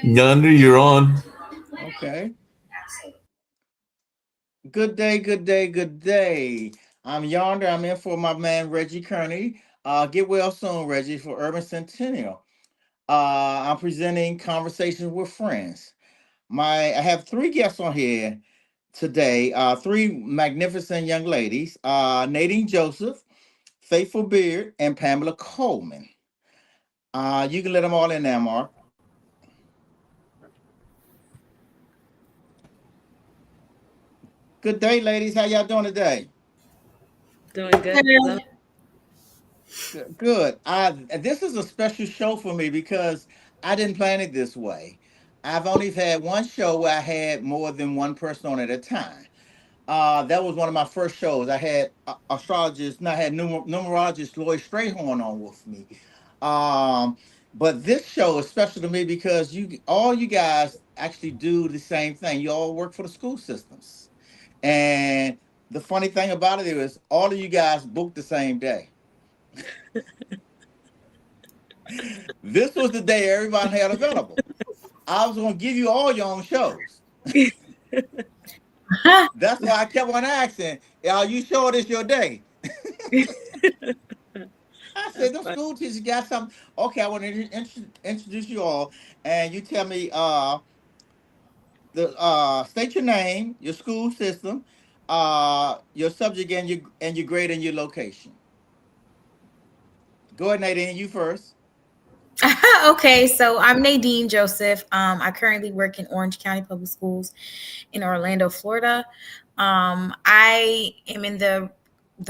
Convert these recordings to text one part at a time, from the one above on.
Yonder, you're on. Okay. Good day, good day, good day. I'm Yonder. I'm in for my man Reggie Kearney. Get well soon, Reggie, for Urban Centennial. I'm presenting Conversations with Friends. I have three guests on here today. Three magnificent young ladies. Nadine Joseph, Faithful Beard, and Pamela Coleman. You can let them all in there, Mark. Good day, ladies. How y'all doing today? Doing good. Love. Good. This is a special show for me because I didn't plan it this way. I've only had one show where I had more than one person on at a time. That was one of my first shows. I had astrologist, no, I had numerologist Lloyd Strayhorn on with me. Um, but this show is special to me because all you guys actually do the same thing. You all work for the school systems, and the funny thing about it is all of you guys booked the same day. This was the day everybody had available. I was going to give you all your own shows. That's why I kept on asking, are you sure this your day? I said, That's the fun. school teachers got something. Okay, I want to introduce you all, and you tell me the state your name, your school system, your subject, and your grade and your location. Go ahead, Nadine, you first. Okay, so I'm Nadine Joseph. I currently work in Orange County Public Schools in Orlando, Florida. I am in the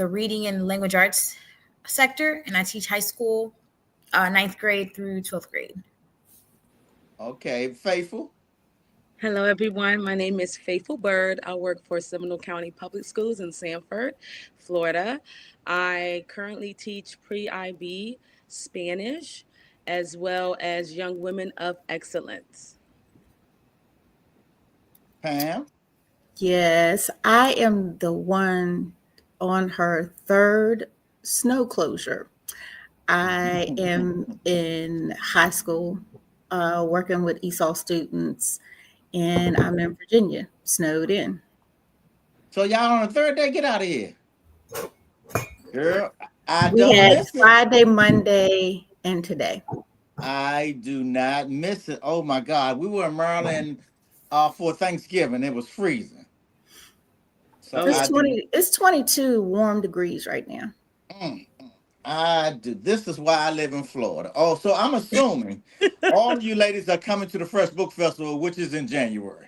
reading and language arts sector, and I teach high school, ninth grade through 12th grade. Okay, Faithful. Hello, everyone. My name is Faithful Bird. I work for Seminole County Public Schools in Sanford, Florida. I currently teach pre IB Spanish as well as Young Women of Excellence. Pam. Yes, I am the one on her third snow closure. I am in high school working with ESOL students, and I'm in Virginia, snowed in. So y'all on the third day, get out of here. Girl, I We don't had miss it. Friday, Monday, and today. I do not miss it. Oh my God. We were in Maryland for Thanksgiving. It was freezing. So Oh, It's I yeah. do 22 warm degrees right now. I do. This is why I live in Florida. Oh, so I'm assuming all of you ladies are coming to the Fresh Book Festival, which is in January.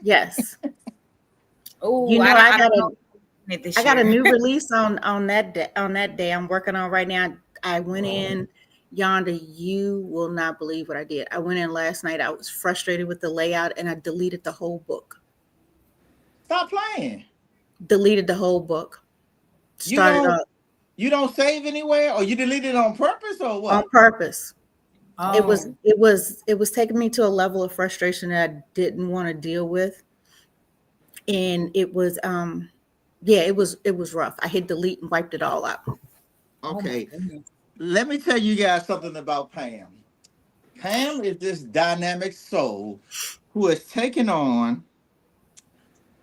Yes. Oh, You know, I I got don't a know it I this got a year. new release on that day. On that day, I'm working on right now. I went in yonder. You will not believe what I did. I went in last night. I was frustrated with the layout, and I deleted the whole book. Stop playing. Deleted the whole book. You Started don't up you don't save anywhere, or you delete it on purpose, or on what? purpose. It was Oh, it was it was taking me to a level of frustration that I didn't want to deal with, and it was yeah, it was rough. I hit delete and wiped it all out. oh my Okay. goodness. Let me tell you guys something about Pam. Pam is this dynamic soul who has taken on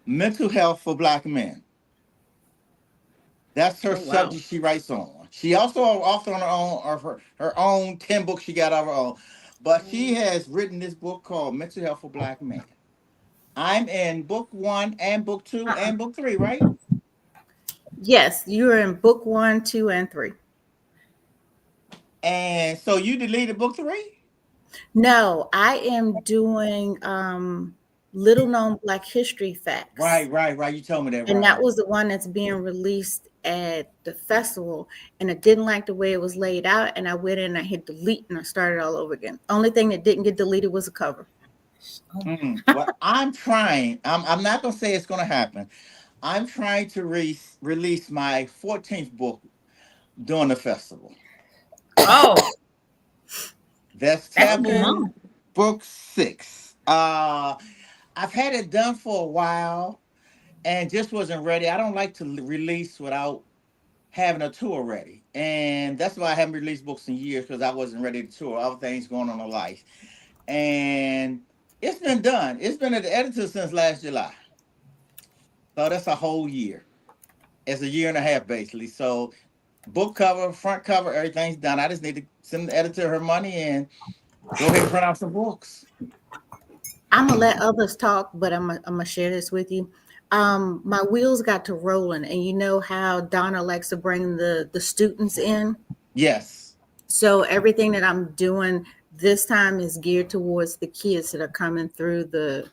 mental health for black men. That's her Oh, wow. subject she writes on. She also author on her own of her own 10 books she got of her own. But she has written this book called Mental Health for Black Men. I'm in book one and book two Uh-uh. and book three, right? Yes, you're in book one, two, and three. And so you deleted book three? No, I am doing little known Black history facts. Right. You told me that, And that right. was the one that's being released at the festival. And I didn't like the way it was laid out. And I went in and I hit delete and I started all over again. Only thing that didn't get deleted was the cover. Oh, Well, I'm trying. I'm not going to say it's going to happen. I'm trying to release my 14th book during the festival. oh, That's that's a good Okay. Taboo month. Book 6. I've had it done for a while and just wasn't ready. I don't like to release without having a tour ready. And that's why I haven't released books in years because I wasn't ready to tour. Other things going on in life. and it's been done. It's been at the editor since last July, so that's a whole year. It's a year and a half basically. So book cover, front cover, everything's done. I just need to send the editor her money and go ahead and print out some books. I'm gonna let others talk, but I'm gonna share this with you. My wheels got to rolling, and you know how Donna likes to bring the students in. Yes. So everything that I'm doing this time is geared towards the kids that are coming through the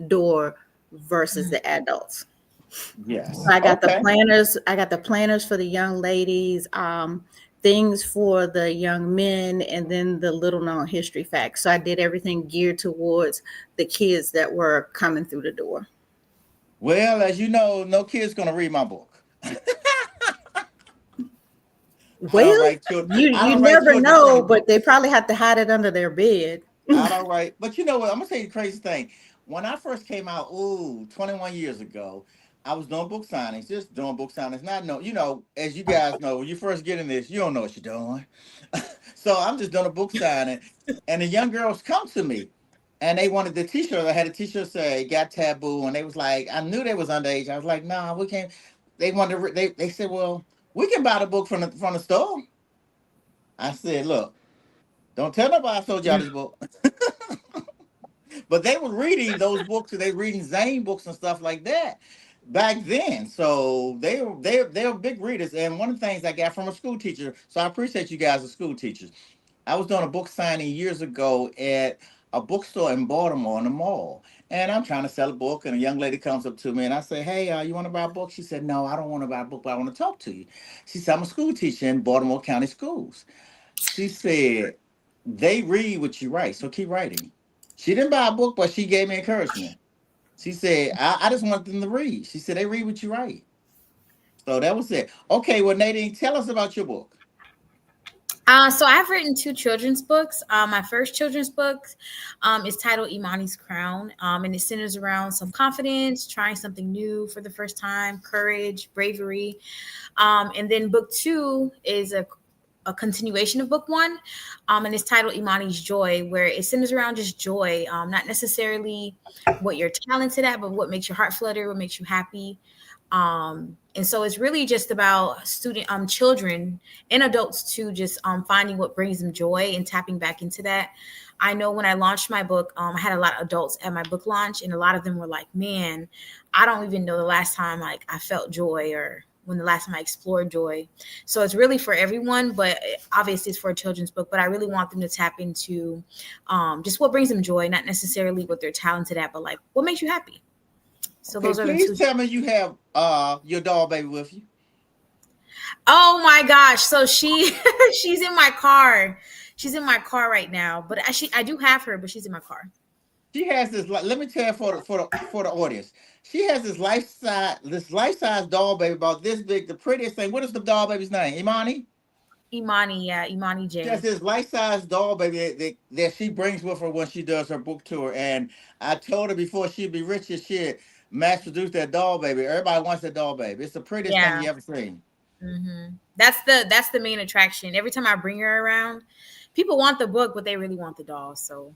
door versus the adults. So Yes. I got the Okay. planners. I got the planners for the young ladies. Things for the young men, and then the little known history facts. So I did everything geared towards the kids that were coming through the door. Well, as you know, no kid's gonna read my book. I don't Well, write children. you I you don't write never children know, friendly but they books. probably have to hide it under their bed. I don't write. But you know what? I'm gonna tell you the crazy thing. When I first came out, 21 years ago, I was doing book signings, just doing book signings. Not know, as you guys know, when you first get in this, you don't know what you're doing. So I'm just doing a book signing, and the young girls come to me, and they wanted the T-shirt. I had a T-shirt say "Got Taboo," and they was like, I knew they was underage. I was like, nah, we can't. They wanted. They said, well, we can buy the book from the store. I said, look, don't tell nobody I sold y'all this book. But they were reading those books, and they were reading Zane books and stuff like that back then. So they were big readers. And one of the things I got from a school teacher, so I appreciate you guys as school teachers. I was doing a book signing years ago at a bookstore in Baltimore in the mall. And I'm trying to sell a book, and a young lady comes up to me, and I say, hey, you want to buy a book? She said, no, I don't want to buy a book, but I want to talk to you. She said, I'm a school teacher in Baltimore County Schools. She said, they read what you write, so keep writing. She didn't buy a book, but she gave me encouragement. She said, I just want them to read. She said, they read what you write. So that was it. Okay, well, Nadine, tell us about your book. So I've written two children's books. My first children's book is titled Imani's Crown, and it centers around self confidence, trying something new for the first time, courage, bravery. And then book two is a continuation of book one, and it's titled Imani's Joy, where it centers around just joy, not necessarily what you're talented at, but what makes your heart flutter, what makes you happy. And so it's really just about children and adults too, just finding what brings them joy and tapping back into that. I know when I launched my book, I had a lot of adults at my book launch, and a lot of them were like, man, I don't even know the last time like I felt joy, or when the last time I explored joy. So it's really for everyone, but obviously it's for a children's book, but I really want them to tap into just what brings them joy, not necessarily what they're talented at, but like what makes you happy. So Okay, those are the please two. tell me you have your doll baby with you. Oh my gosh. So she's in my car. She's in my car right now. But actually I do have her, but she's in my car. She has this. Let me tell you for the audience. She has this life size doll baby about this big, the prettiest thing. What is the doll baby's name? Imani. Imani, yeah, Imani She has J. this life-size doll baby that she brings with her when she does her book tour. And I told her before she'd be rich as shit, mass produce that doll baby. Everybody wants that doll baby. It's the prettiest thing Yeah. you ever seen. That's the main attraction. Every time I bring her around, people want the book, but they really want the doll. So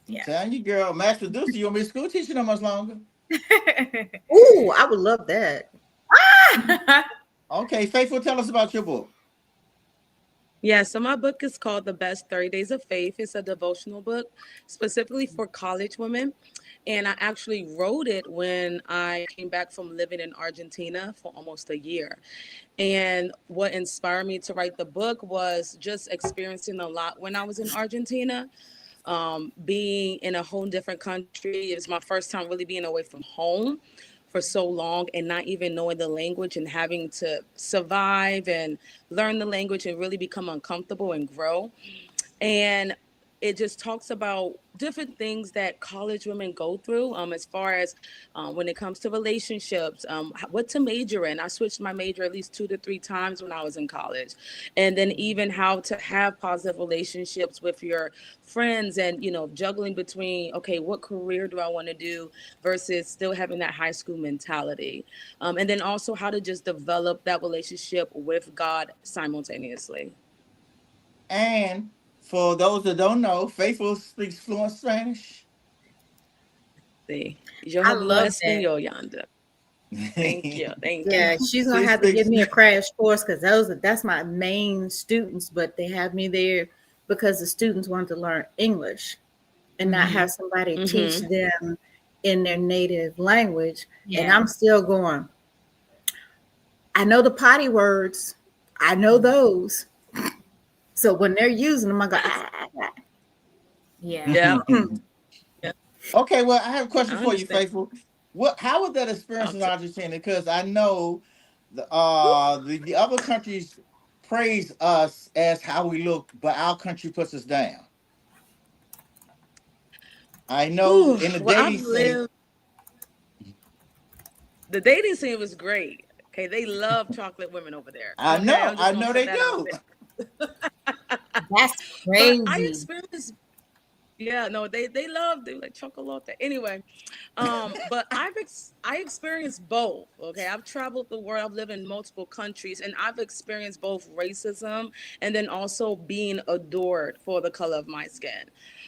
I'm yeah. telling you, girl, mass producer, you won't be a school teacher no much longer. Ooh, I would love that. Okay, Faithful, tell us about your book. Yeah, so my book is called The Best 30 Days of Faith. It's a devotional book specifically for college women. And I actually wrote it when I came back from living in Argentina for almost a year. And what inspired me to write the book was just experiencing a lot when I was in Argentina. Being in a whole different country. It was my first time really being away from home for so long and not even knowing the language and having to survive and learn the language and really become uncomfortable and grow. And it just talks about different things that college women go through, as far as when it comes to relationships, what to major in. I switched my major at least 2 to 3 times when I was in college. And then even how to have positive relationships with your friends, and juggling between, okay, what career do I want to do versus still having that high school mentality. And then also how to just develop that relationship with God simultaneously. And For those that don't know, Faithful speaks fluent Spanish. See, yo I hablo love that. español, Yonder. Thank you. Thank you. Yeah, she's gonna She have to give speaks. me a crash course because that's my main students, but they have me there because the students want to learn English and not Hmm. have somebody teach Mm-hmm. them in their native language. And Yeah. I'm still going, I know the potty words, I know those. So when they're using them, I go, Yes. ah. Yeah. Yeah. Mm-mm. Yeah. Okay, well, I have a question I for you, understand. Faithful. What? How was that experience in Okay. Argentina? Because I know the other countries praise us as how we look, but our country puts us down. I know Whew. in the Well, I've dating scene. lived. The dating scene was great. Okay, they love chocolate women over there. Okay, I'm I just gonna know put they that out do. there. That's But I crazy. experienced. Yeah, no, they love they like chocolate. Anyway, but I experienced both. Okay, I've traveled the world. I've lived in multiple countries, and I've experienced both racism and then also being adored for the color of my skin,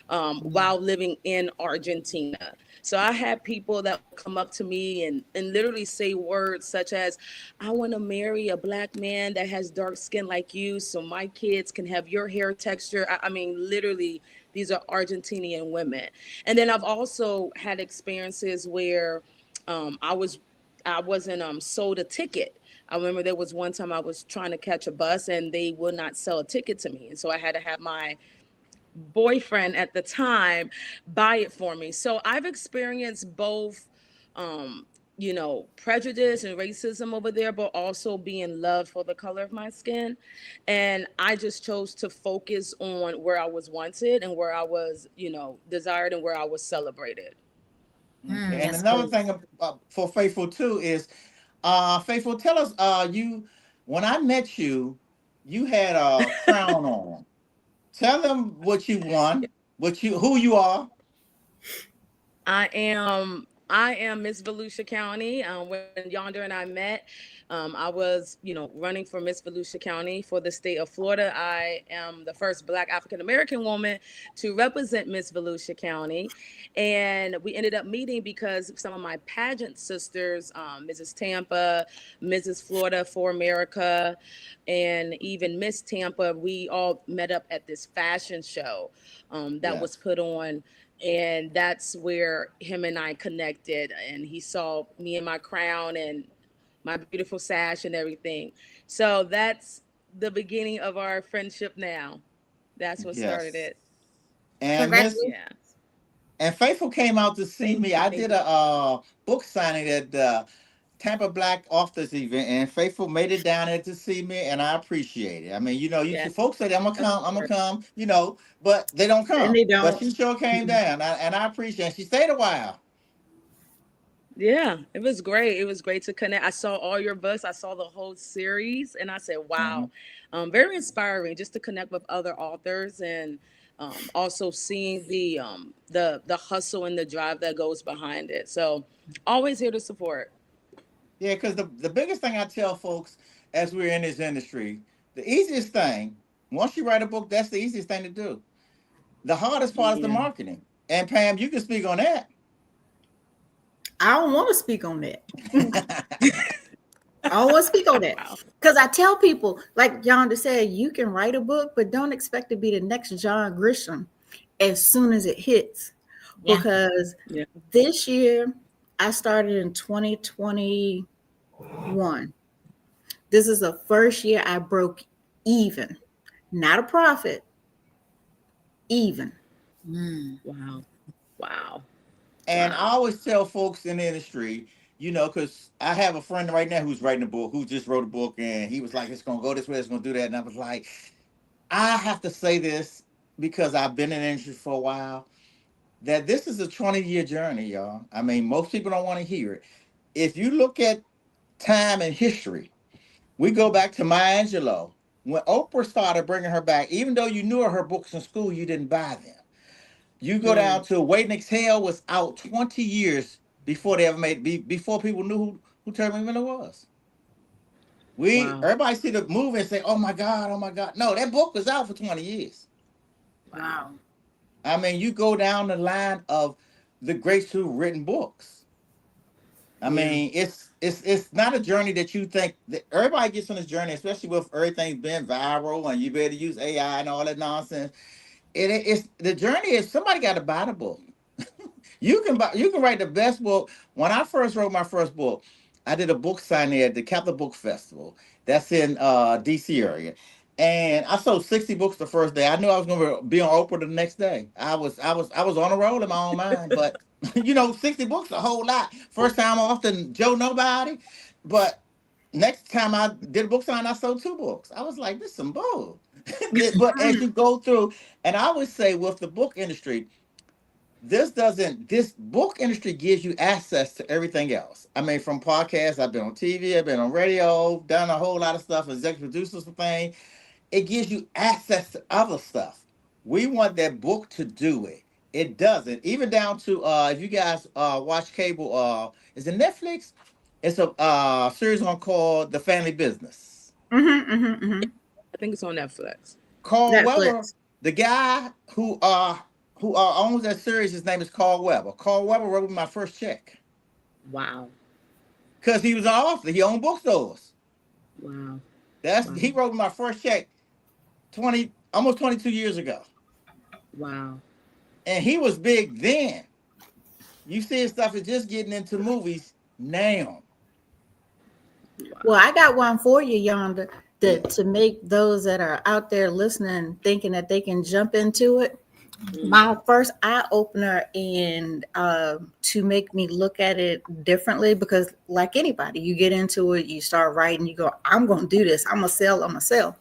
while living in Argentina. So I had people that would come up to me and literally say words such as, "I want to marry a black man that has dark skin like you, so my kids can have your hair texture." I mean, literally, these are Argentinian women. And then I've also had experiences where I was I wasn't sold a ticket. I remember there was one time I was trying to catch a bus and they would not sell a ticket to me, and so I had to have my boyfriend at the time buy it for me. So I've experienced both, um, prejudice and racism over there, but also being loved for the color of my skin. And I just chose to focus on where I was wanted and where I was, desired and where I was celebrated. Okay, and That's another good. thing for Faithful too is, Faithful, tell us, you when I met you, you had a crown on. Tell them what you won, what you who you are. I am Miss Volusia County. When Yonder and I met, I was, running for Miss Volusia County for the state of Florida. I am the first Black African American woman to represent Miss Volusia County, and we ended up meeting because some of my pageant sisters, Mrs. Tampa, Mrs. Florida for America, and even Miss Tampa, we all met up at this fashion show that was Yes, put on, and that's where him and I connected, and he saw me in my crown and my beautiful sash and everything. So that's the beginning of our friendship now. That's what started yes. it. And Miss Congratulations. Yeah. and Faithful came out to see Thank me. you. I Thank did you. a book signing at the Tampa Black Authors event, and Faithful made it down there to see me, and I appreciate it. I mean, you Yeah. folks say I'm gonna Of come, I'm gonna course. come, but they don't And come. they But don't. she sure came down, and I appreciate it. She stayed a while. Yeah, it was great. It was great to connect. I saw all your books. I saw the whole series, and I said, Mhm. "Wow, very inspiring." Just to connect with other authors, and also seeing the hustle and the drive that goes behind it. So, always here to support. Yeah, because the biggest thing I tell folks as we're in this industry, the easiest thing, once you write a book, that's the easiest thing to do. The hardest part is the Yeah. marketing. And Pam, you can speak on that. I don't want to speak on that. I don't want to speak on that. Wow. Because I tell people, like Yonda said, you can write a book, but don't expect to be the next John Grisham as soon as it hits. Yeah. Because Yeah. this year, I started in 2021. This is the first year I broke even, not a profit, even. Mm. Wow. Wow. And I Wow. always tell folks in the industry, because I have a friend right now who's writing a book, who just wrote a book, and he was like, it's going to go this way, it's going to do that. And I was like, I have to say this because I've been in the industry for a while, that this is a 20-year journey, y'all. I mean, most people don't want to hear it. If you look at time and history, we go back to Maya Angelou. When Oprah started bringing her back, even though you knew her books in school, you didn't buy them. You go down Mm, to Wait and Exhale was out 20 years before they ever before people knew who Terry Miller was. wow. Everybody see the movie and say, oh my God, oh my God. No, that book was out for 20 years. Wow. I mean, you go down the line of the greats who've written books. I Yeah. mean, it's not a journey that you think that everybody gets on this journey, especially with everything being viral and you better use AI and all that nonsense. It's the journey is somebody got to buy the book. You can write the best book. When I first wrote my first book, I did a book signing at the Capital Book Festival. That's in DC area. And I sold 60 books the first day. I knew I was gonna be on Oprah the next day. I was on a roll in my own mind, but 60 books a whole lot. First time off the Joe Nobody. But next time I did a book sign, I sold 2 books. I was like, this some bull. But as you go through, and I would say with the book industry, this book industry gives you access to everything else. I mean, from podcasts, I've been on TV, I've been on radio, done a whole lot of stuff, executive producers for things. It gives you access to other stuff. We want that book to do it. It doesn't. Even down to if you guys watch cable, is it Netflix? It's a series on called The Family Business. Mm-hmm, mm-hmm, mm-hmm. I think it's on Netflix. Carl Weber, Netflix. the guy who owns that series, his name is Carl Weber. Carl Weber wrote me my first check Wow. because he was an author. He owned bookstores. Wow. Wow. He wrote me my first check 22 years ago, Wow. and he was big then. You see his stuff is just getting into movies now. Well, I got one for you, Yonder, Yeah. to make those that are out there listening thinking that they can jump into it. Mm. My first eye opener and to make me look at it differently, because like anybody, you get into it, you start writing, you go, I'm going to do this. I'm going to sell. I'm going to sell.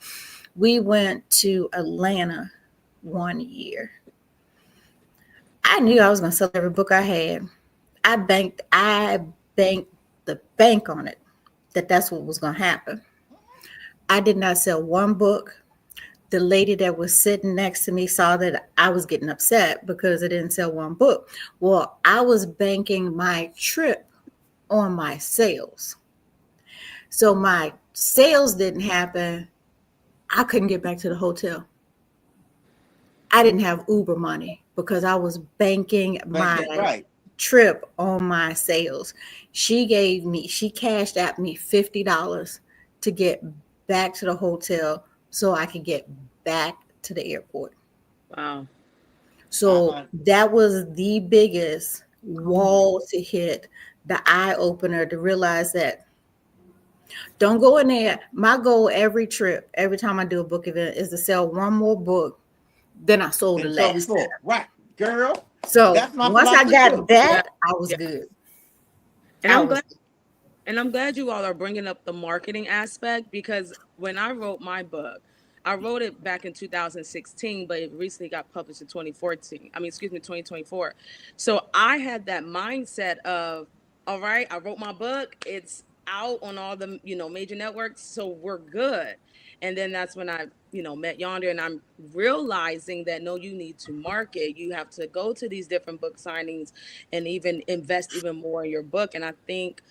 We went to Atlanta one year. I knew I was going to sell every book I had. I banked the bank on it, that's what was going to happen. I did not sell one book. The lady that was sitting next to me saw that I was getting upset because I didn't sell one book. Well, I was banking my trip on my sales. So my sales didn't happen. I couldn't get back to the hotel. I didn't have Uber money because I was banking Thank my you. Right. trip on my sales. She cashed at me $50 to get back to the hotel so I could get back to the airport. Wow. So I, that was the biggest Oh my. wall to hit, the eye opener to realize that don't go in there. My goal every trip, every time I do a book event, is to sell one more book than I sold the didn't show last before. time. Right, girl. So That's my once I philosophy got too. Yeah. that, I was Yeah. good. And I I'm was glad. And I'm glad you all are bringing up the marketing aspect because when I wrote my book, I wrote it back in 2016, but it recently got published in 2014. I mean, excuse me, 2024. So I had that mindset of, all right, I wrote my book. It's out on all the, major networks, so we're good. And then that's when I, met Yonder and I'm realizing that no, you need to market. You have to go to these different book signings and even invest even more in your book. And I think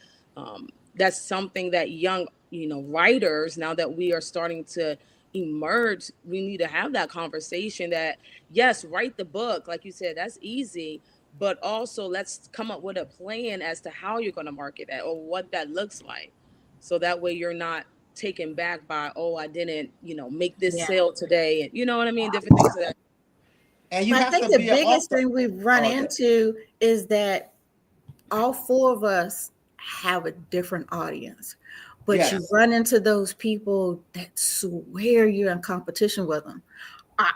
that's something that young writers, now that we are starting to emerge, we need to have that conversation that yes, write the book like you said, that's easy, but also let's come up with a plan as to how you're going to market that or what that looks like, so that way you're not taken back by, oh, I didn't make this Yeah. sale today, and you know what I mean, different things of that. And you I have think to the be an biggest author. thing we've run Oh, okay. into is that all four of us have a different audience, but you Yes, run into those people that swear you're in competition with them. I,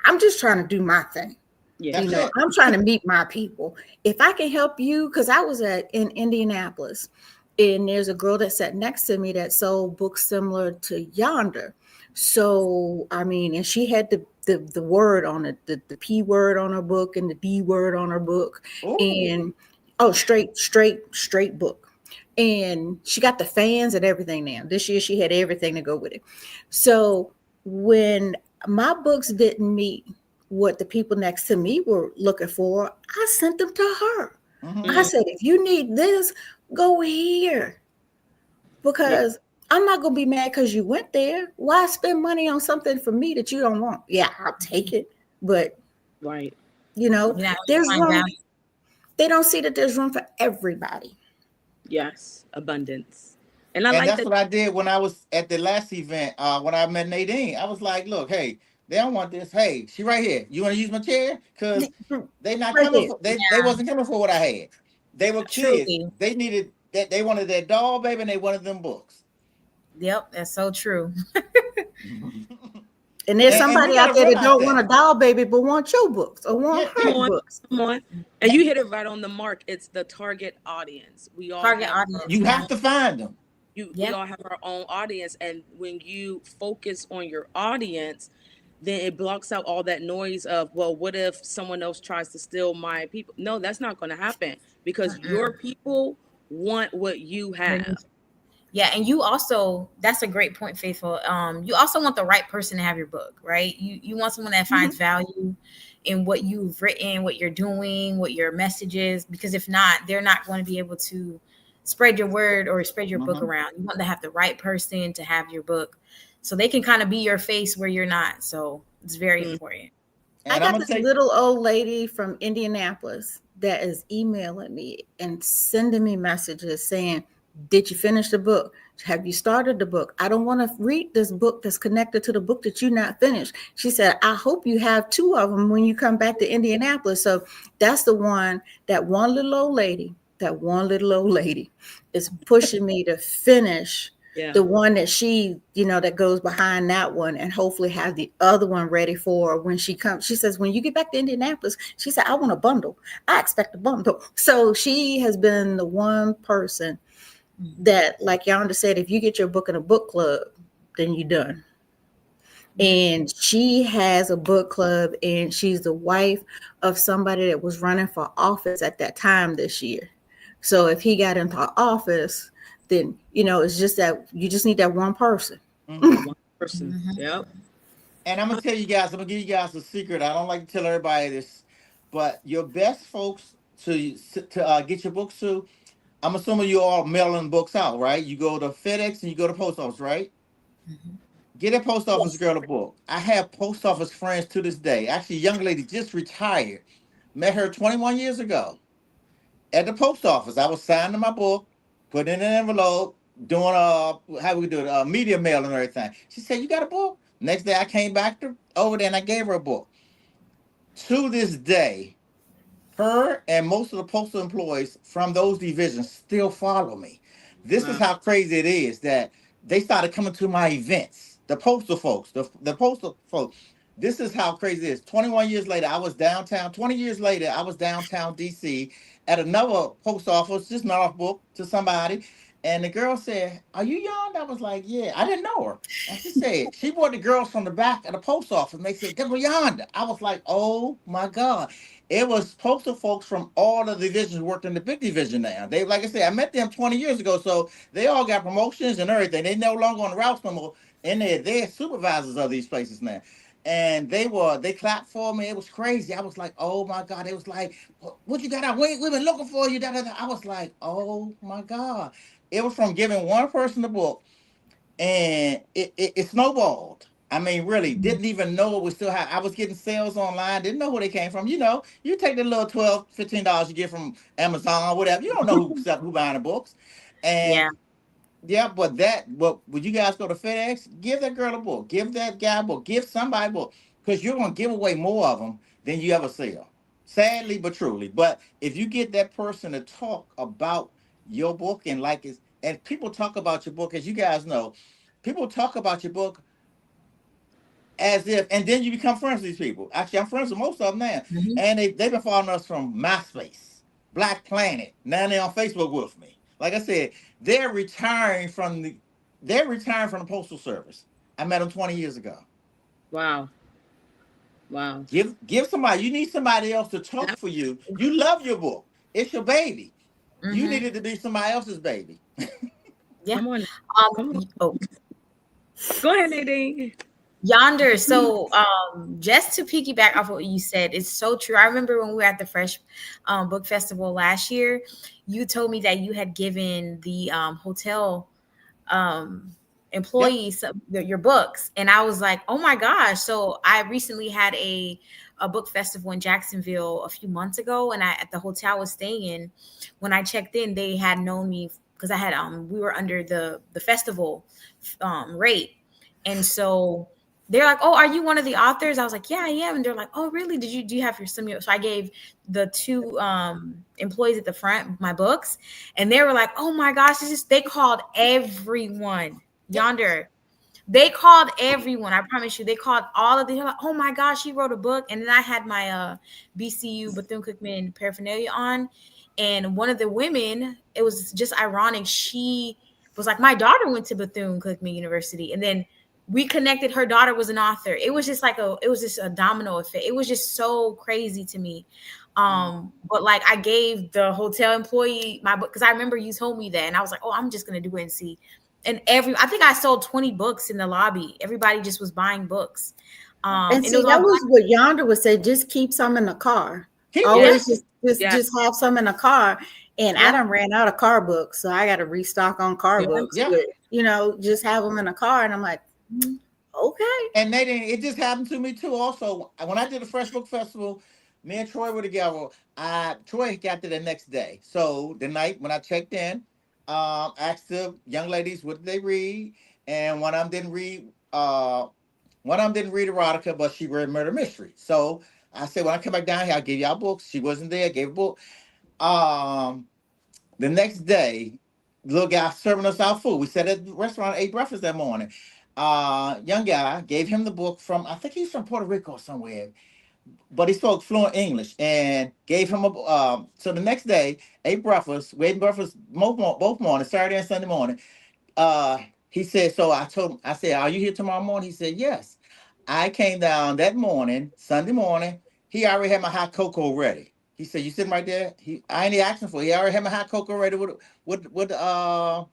I'm just trying to do my thing. Yeah. that's it. I'm trying to meet my people. If I can help you, because I was in Indianapolis, and there's a girl that sat next to me that sold books similar to Yonder. So I mean, and she had the word on it, the P word on her book and the D word on her book, Oh, and oh, straight book. And she got the fans and everything now. This year she had everything to go with it. So when my books didn't meet what the people next to me were looking for, I sent them to her. I mm-hmm. Mm, said, if you need this, go here. yeah. Because I'm not going to be mad because you went there. Why spend money on something for me that you don't want? Yeah, I'll take it. but Right. you know, You're not there's find room. value. They don't see that there's room for everybody. Yes. Abundance. And I And like that's that. what I did when I was at the last event. When I met Nadine, I was like, "Look, hey, they don't want this. Hey, she right here. You want to use my chair? Cause they not Right coming there. for they wasn't coming for what I had. They were kids. Truly. They needed that. They wanted that doll baby, and they wanted them books. Yep, that's so true. and And there's and you somebody got out to there that realize don't want that. a doll baby but want your books or want Yeah, Come her yeah. on. books. Come on. And you hit it right on the mark. It's the target audience. We all Target have our audience, You man. have to find them. we Yeah. all have our own audience, and when you focus on your audience, then it blocks out all that noise of, well, what if someone else tries to steal my people? No, that's not going to happen because your Mm-mm. people want what you have. Yeah, and you also, that's a great point, Faithful. You also want the right person to have your book, right? You want someone that finds Mhm. value in what you've written, what you're doing, what your message is, because if not, they're not going to be able to spread your word or spread your book Hmm. around. You want to have the right person to have your book so they can kind of be your face where you're not. So it's very Mm, important. I And I'm got gonna this take. little old lady from Indianapolis that is emailing me and sending me messages saying, "Did you finish the book? Have you started the book? I don't want to read this book that's connected to the book that you not finished." She said, "I hope you have two of them when you come back to Indianapolis." So that's the one, that one little old lady is pushing me to finish yeah. the one that she, that goes behind that one, and hopefully have the other one ready for her when she comes. She says, when you get back to Indianapolis, she said, I want a bundle. I expect a bundle. So she has been the one person that, like Yonda said, if you get your book in a book club, then you're done. Yeah. And she has a book club, and she's the wife of somebody that was running for office at that time this year. So if he got into office, then it's just that you just need that one person. Mhm. One person. Mhm. Yep. And I'm gonna tell you guys. I'm gonna give you guys a secret. I don't like to tell everybody this, but your best folks to get your books to. I'm assuming you all mailing books out, right? You go to FedEx and you go to post office, right? Mhm. Get a post office Yes. girl a book. I have post office friends to this day. Actually, a young lady just retired. Met her 21 years ago at the post office. I was signing my book, putting it in an envelope, doing how we do it, media mail and everything. She said, "You got a book?" Next day, I came back over there and I gave her a book. To this day, her and most of the postal employees from those divisions still follow me. This is Wow. how crazy it is that they started coming to my events. The postal folks, the postal folks. This is how crazy it is. 21 years later, I was downtown. 20 years later, I was downtown DC at another post office, just not off book to somebody. And the girl said, "Are you young?" I was like, "Yeah." I didn't know her. And she said, she brought the girls from the back of the post office. And they said, "They were yonder." I was like, "Oh my God." It was postal folks from all the divisions worked in the big division now. They, like I said, I met them 20 years ago, so they all got promotions and everything. They no longer on the routes no more, and they're supervisors of these places now. And they clapped for me. It was crazy. I was like, oh my God. It was like, what you got out? We've been looking for you. Da, da, da. I was like, oh my God. It was from giving one person the book, and it snowballed. I mean, really, didn't even know it was still I was getting sales online, didn't know who they came from. You take the little 12, $15 you get from Amazon or whatever. You don't know who buying the books. And Yeah. yeah, but would you guys go to FedEx? Give that girl a book, give that guy a book, give somebody a book, because you're gonna give away more of them than you ever sell. Sadly but truly. But if you get that person to talk about your book and and people talk about your book, as you guys know, people talk about your book as if, and then you become friends with these people. Actually, I'm friends with most of them now, Mhm. and they've been following us from MySpace, Black Planet. Now they're on Facebook with me. Like I said, they're retiring from the they're retiring from the postal service. I met them 20 years ago. Wow. Wow. Give somebody. You need somebody else to talk That, for you. You love your book. It's your baby. You Mhm. needed to be somebody else's baby. Yeah. come on. Come on. Oh, Go ahead, Nadine. Yonder. So, just to piggyback off what you said, it's so true. I remember when we were at the Fresh Book Festival last year, you told me that you had given the hotel um, Yep. employees your books, and I was like, oh my gosh. So I recently had a a book festival in Jacksonville a few months ago, and I at the hotel I was staying in, when I checked in, they had known me because I had we were under the festival rate, and so they're like, "Oh, are you one of the authors?" I was like, "Yeah, I am." And they're like, "Oh, really? Do you have your some?" So I gave the two employees at the front my books, and they were like, "Oh my gosh, this is." They called everyone Yeah. yonder. They called everyone. I promise you. They called all of the. Like, oh my gosh, she wrote a book, and then I had my BCU Bethune Cookman paraphernalia on, and one of the women. It was just ironic. She was like, my daughter went to Bethune Cookman University, and then we connected. Her daughter was an author. It was just like a. It was just a domino effect. It was just so crazy to me. Mm. But like I gave the hotel employee my book because I remember you told me that, and I was like, oh, I'm just gonna do it and see. And I think I sold 20 books in the lobby. Everybody just was buying books. And And it see, was that all was what Yonder would say. Just keep some in the car. Keep them. yeah, Always Yes. Yeah. just have some in the car. And I yeah, done ran out of car books, so I got to restock on car Yeah. books. Yeah. But just have them in a car. And I'm like, okay. And they didn't. It just happened to me too. Also, when I did the Fresh Book Festival, me and Troy were together. Troy got there the next day. So the night when I checked in, asked the young ladies what did they read, and one of them didn't read. One of them didn't read erotica, but she read murder mystery. So I said, when I come back down here, I'll give y'all books. She wasn't there. Gave a book. Um, the next day, little guy serving us our food. We sat at the restaurant, ate breakfast that morning. Young guy gave him the book from, I think he's from Puerto Rico or somewhere, but he spoke fluent English and gave him a. So the next day, ate breakfast, waiting breakfast both mornings, Saturday and Sunday morning. Uh, he said, so I told him, I said, are you here tomorrow morning? He said, yes. I came down that morning, Sunday morning. He already had my hot cocoa ready. He said, "You sitting right there." I ain't asking for it. He already had my hot cocoa ready with the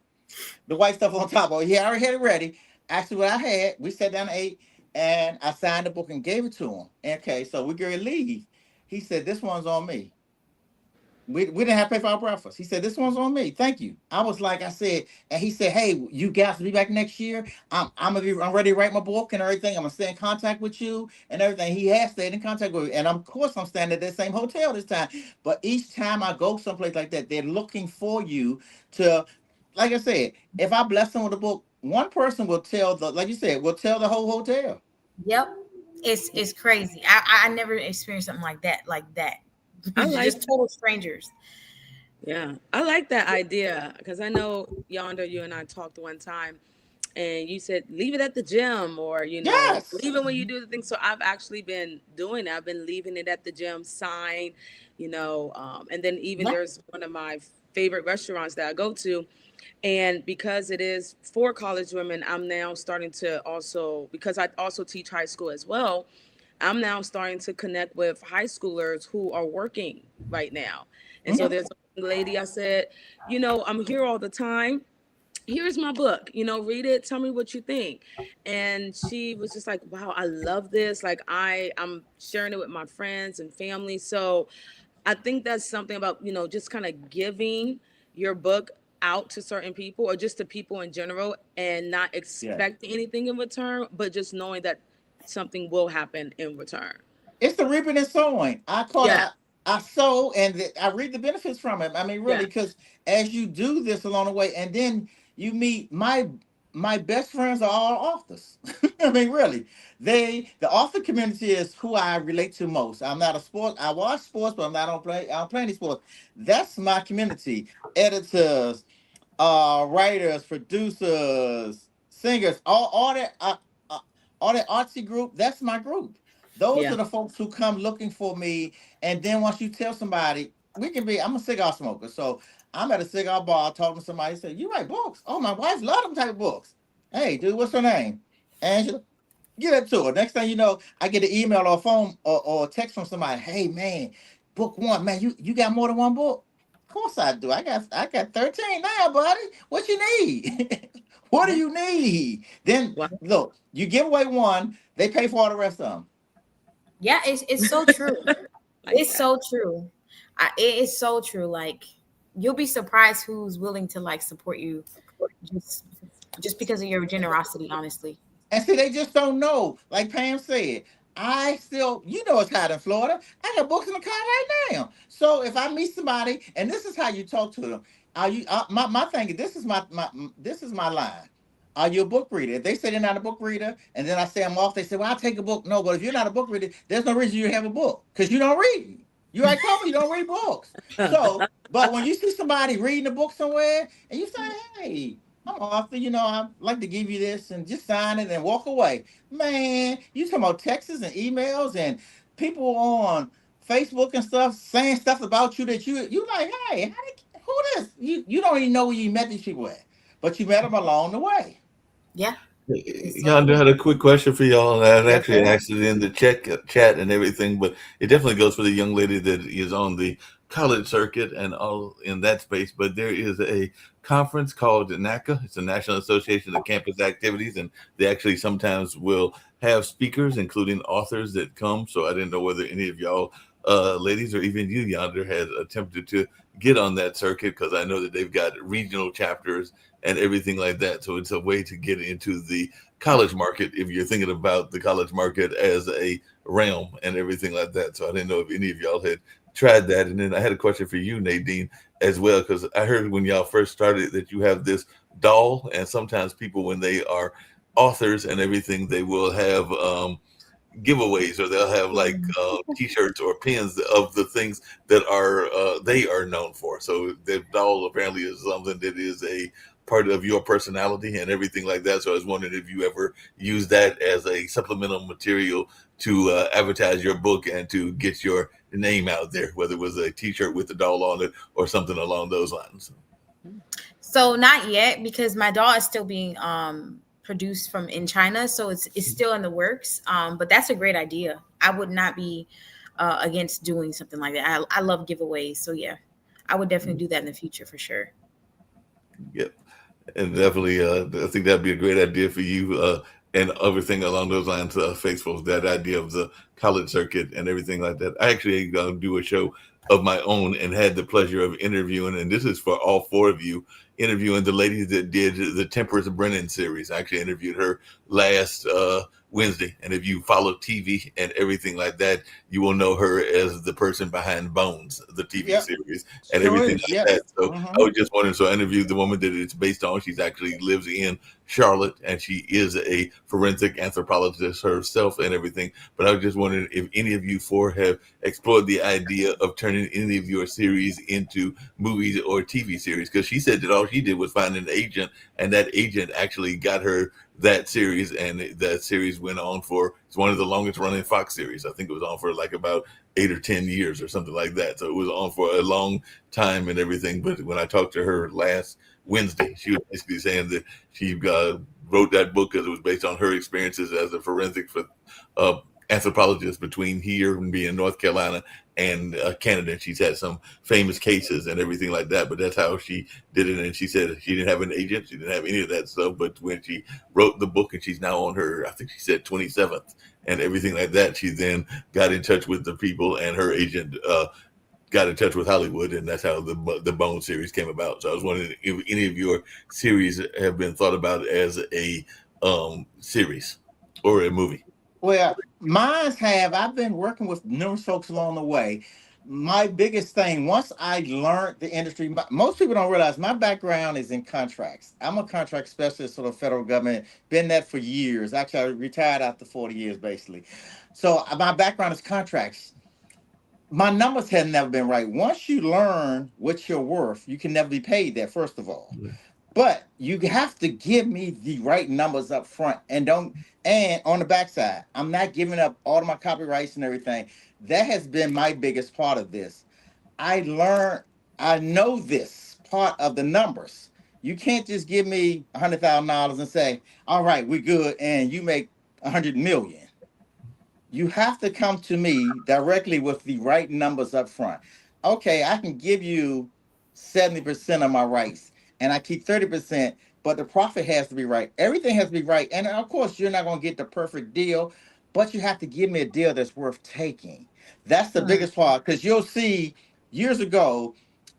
white stuff on top of it. He already had it ready. Asked me what I had. We sat down and ate, and I signed the book and gave it to him. Okay, so we going to leave. He said, "This one's on me." We didn't have to pay for our breakfast. He said, "This one's on me. Thank you." I was like, I said, and he said, "Hey, you guys will be back next year. I'm ready to write my book and everything. I'm gonna stay in contact with you and everything." He has stayed in contact with me, and of course I'm staying at that same hotel this time. But each time I go someplace like that, they're looking for you to, like I said, if I bless them with a book, one person will tell like you said, will tell the whole hotel. yep. It's crazy. I never experienced something like that. Like that, I like just total strangers. Yeah, I like that idea because I know Yonder, you and I talked one time, and you said leave it at the gym or Yes. leave it when you do the thing. So I've actually been doing that. I've been leaving it at the gym, sign, and then even Yeah. there's one of my favorite restaurants that I go to, and because it is for college women, I'm now starting to also because I also teach high school as well. I'm now starting to connect with high schoolers who are working right now. And so Mhm. there's a lady I said, I'm here all the time. Here's my book, read it, tell me what you think. And she was just like, wow, I love this. Like I'm sharing it with my friends and family. So I think that's something about, just kind of giving your book out to certain people or just to people in general and not Yes. expecting anything in return, but just knowing that something will happen in return. It's the reaping and sowing. I call it. Yeah. I sow and I reap the benefits from it. I mean, really, Yeah. because as you do this along the way, and then you meet my best friends are all authors. I mean, really, the author community is who I relate to most. I'm not a sport. I watch sports, but I don't play any sports. That's my community. Editors, writers, producers, singers, uh, all that artsy group. That's my group. Those Yeah. are the folks who come looking for me. And then once you tell somebody, we can be. I'm a cigar smoker, so I'm at a cigar bar talking to somebody. Say, "You write books? Oh, my wife love them type of books." Hey, dude, what's her name? Angela. Get it to her. Next thing you know, I get an email or phone or a text from somebody. Hey, man, book one. Man, you got more than one book? Of course I do. I got 13 now, buddy. What you need? What do Yeah. you need? Then Wow. look, you give away one, they pay for all the rest of them. Yeah, it's so true. Like It's that. so true. It is so true. Like you'll be surprised who's willing to like support you just just because of your generosity. Honestly. And see, they just don't know. Like Pam said, I still, it's hot in Florida. I got books in the car right now. So if I meet somebody, and this is how you talk to them, are you? My thing. This is this is my line. Are you a book reader? If they say they're not a book reader, and then I say I'm off, they say, "Well, I'll take a book." No, but if you're not a book reader, there's no reason you have a book because you don't read. You already told me you don't read books. So, but when you see somebody reading a book somewhere, and you say, "Hey, I'm an author," I'd like to give you this, and just sign it and walk away. Man, you talking about texts and emails and people on Facebook and stuff saying stuff about you that you like, hey, who this? You don't even know where you met these people at, but you met them along the way. Yeah, it's so Yonder true. had a quick question for y'all, and I Yes, actually sir. asked it in the chat and everything, but it definitely goes for the young lady that is on the college circuit and all in that space. But there is a conference called NACA. It's the National Association of Campus Activities, and they actually sometimes will have speakers, including authors that come. So I didn't know whether any of y'all ladies or even you yonder had attempted to get on that circuit because I know that they've got regional chapters and everything like that. So it's a way to get into the college market if you're thinking about the college market as a realm and everything like that. So I didn't know if any of y'all had tried that. And then I had a question for you, Nadine, as well, because I heard when y'all first started that you have this doll, and sometimes people, when they are authors and everything, they will have giveaways, or they'll have like t-shirts or pins of the things that are they are known for. So the doll apparently is something that is a part of your personality and everything like that. So I was wondering if you ever use that as a supplemental material to advertise your book and to get your name out there, whether it was a t-shirt with the doll on it or something along those lines. So not yet because my doll is still being produced from in China, so it's still in the works. But that's a great idea. I would not be against doing something like that. I love giveaways, so yeah, I would definitely do that in the future for sure. Yep. And definitely, I think that'd be a great idea for you and everything along those lines, Faithful. That idea of the college circuit and everything like that. I actually do a show of my own and had the pleasure of interviewing, and this is for all four of you, interviewing the lady that did the Temperance Brennan series. I actually interviewed her last Wednesday, and if you follow TV and everything like that, you will know her as the person behind Bones, the TV Yep. series, and Sure everything is. like that. Yes. So Mm-hmm. I was just wondering. So I interviewed the woman that it's based on. She's actually lives in Charlotte, and she is a forensic anthropologist herself and everything. But I was just wondering if any of you four have explored the idea of turning any of your series into movies or TV series. Because she said that all she did was find an agent, and that agent actually got her that series, and that series went on for, it's one of the longest running Fox series. I think it was on for like about 8 or 10 years or something like that. So it was on for a long time and everything. But when I talked to her last Wednesday, she was basically saying that she wrote that book because it was based on her experiences as a forensic uh, anthropologist between here and being in North Carolina and Canada. She's had some famous cases and everything like that, but that's how she did it. And she said she didn't have an agent, she didn't have any of that stuff. But when she wrote the book, and she's now on her, I think she said 27th and everything like that, she then got in touch with the people, and her agent got in touch with Hollywood, and that's how the Bone series came about. So I was wondering if any of your series have been thought about as a series or a movie. Well, mines have. I've been working with numerous folks along the way. My biggest thing, once I learned the industry, most people don't realize my background is in contracts. I'm a contract specialist for the federal government, been that for years. Actually, I retired after 40 years, basically. So my background is contracts. My numbers have never been right. Once you learn what you're worth, you can never be paid that, first of all. But you have to give me the right numbers up front, and don't, and on the backside. I'm not giving up all of my copyrights and everything. That has been my biggest part of this. I learned, I know this part of the numbers. You can't just give me $100,000 and say, "All right, we're good," and you make 100 million. You have to come to me directly with the right numbers up front. Okay, I can give you 70% of my rights and I keep 30%, but the profit has to be right. Everything has to be right. And of course, you're not going to get the perfect deal, but you have to give me a deal that's worth taking. That's the Mm. biggest part because you'll see years ago,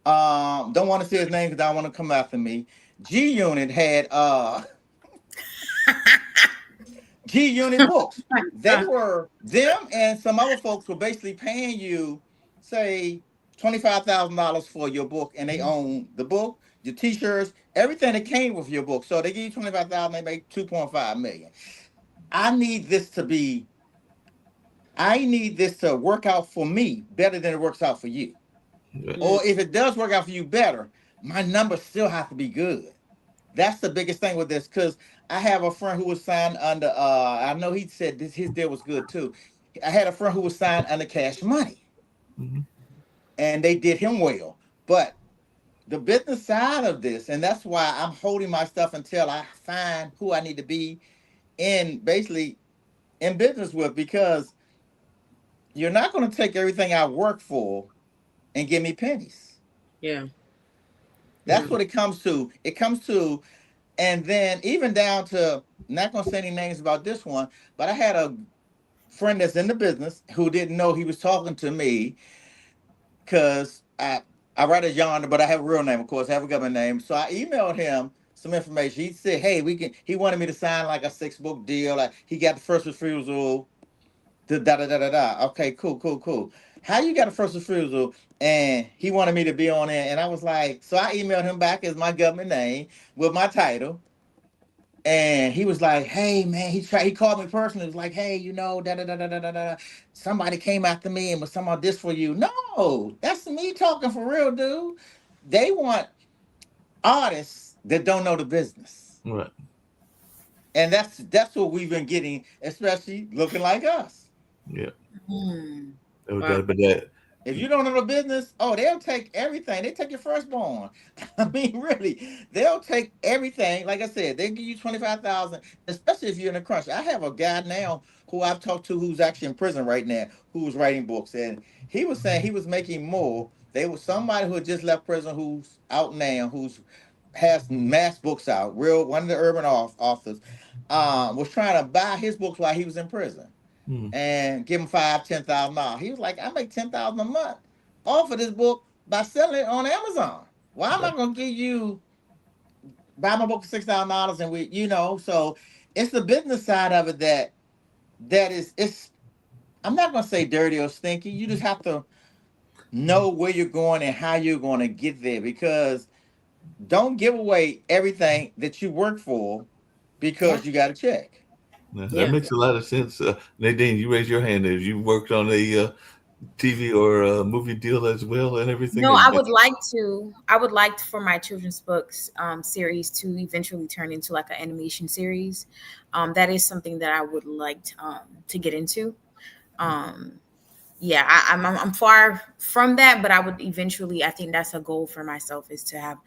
don't want to say his name because I don't want to come after me. G Unit had G Unit Books. My They God. were them and some other folks were basically paying you, say, $25,000 for your book, and they own the book, your T-shirts, everything that came with your book. So they give you 25,000, they make 2.5 million. I need this to be. I need this to work out for me better than it works out for you. Yeah. Mm, Or if it does work out for you better, my numbers still have to be good. That's the biggest thing with this, because I have a friend who was signed under I know he said this his deal was good too. I had a friend who was signed under Cash Money, Hmm. and they did him well. But the business side of this, and that's why I'm holding my stuff until I find who I need to be in, basically in business with, because you're not going to take everything I work for and give me pennies. yeah. That's Yeah. what it comes to. It comes to, and then even down to, not gonna say any names about this one, but I had a friend that's in the business who didn't know he was talking to me, because I write as Yonder, but I have a real name, of course, I have a government name. So I emailed him some information. He said, "Hey, we can." He wanted me to sign like a 6 book deal. Like he got the first refusal. Da da da da da da. Okay, cool, cool, cool. How you got a first refusal? And he wanted me to be on it, and I was like, so I emailed him back as my government name with my title. And he was like, "Hey man," he called me personally. He was like, "Hey, da da da da da da da. Somebody came after me and was talking about this for you." No, that's me talking for real, dude. They want artists that don't know the business, Right. and that's what we've been getting, especially looking like us. Yeah. Hmm. We got Wow. to, but that. If you don't know the business, oh, they'll take everything. They take your firstborn. I mean, really, they'll take everything. Like I said, they give you 25,000, especially if you're in a crunch. I have a guy now who I've talked to who's actually in prison right now, who was writing books, and he was saying he was making more. They was somebody who had just left prison, who's out now, who's has mass books out. Real one of the urban authors, was trying to buy his books while he was in prison Hmm. and give him $5,000, $10,000. He was like, "I make 10,000 a month off of this book by selling it on Amazon. Why am I Right. gonna give you buy my book for $6,000?" And so it's the business side of it that is it's I'm not gonna say dirty or stinky. You just have to know where you're going and how you're gonna get there, because don't give away everything that you work for Yeah. because you got a check. Yeah, that Yeah. makes a lot of sense. Nadine, you raise your hand. Have you worked on a TV or movie deal as well and everything? No, Or you I just would like to. I would like for my children's books series to eventually turn into like an animation series. That is something that I would like to get into. Um, yeah, I'm far from that, but I would eventually. I think that's a goal for myself is to have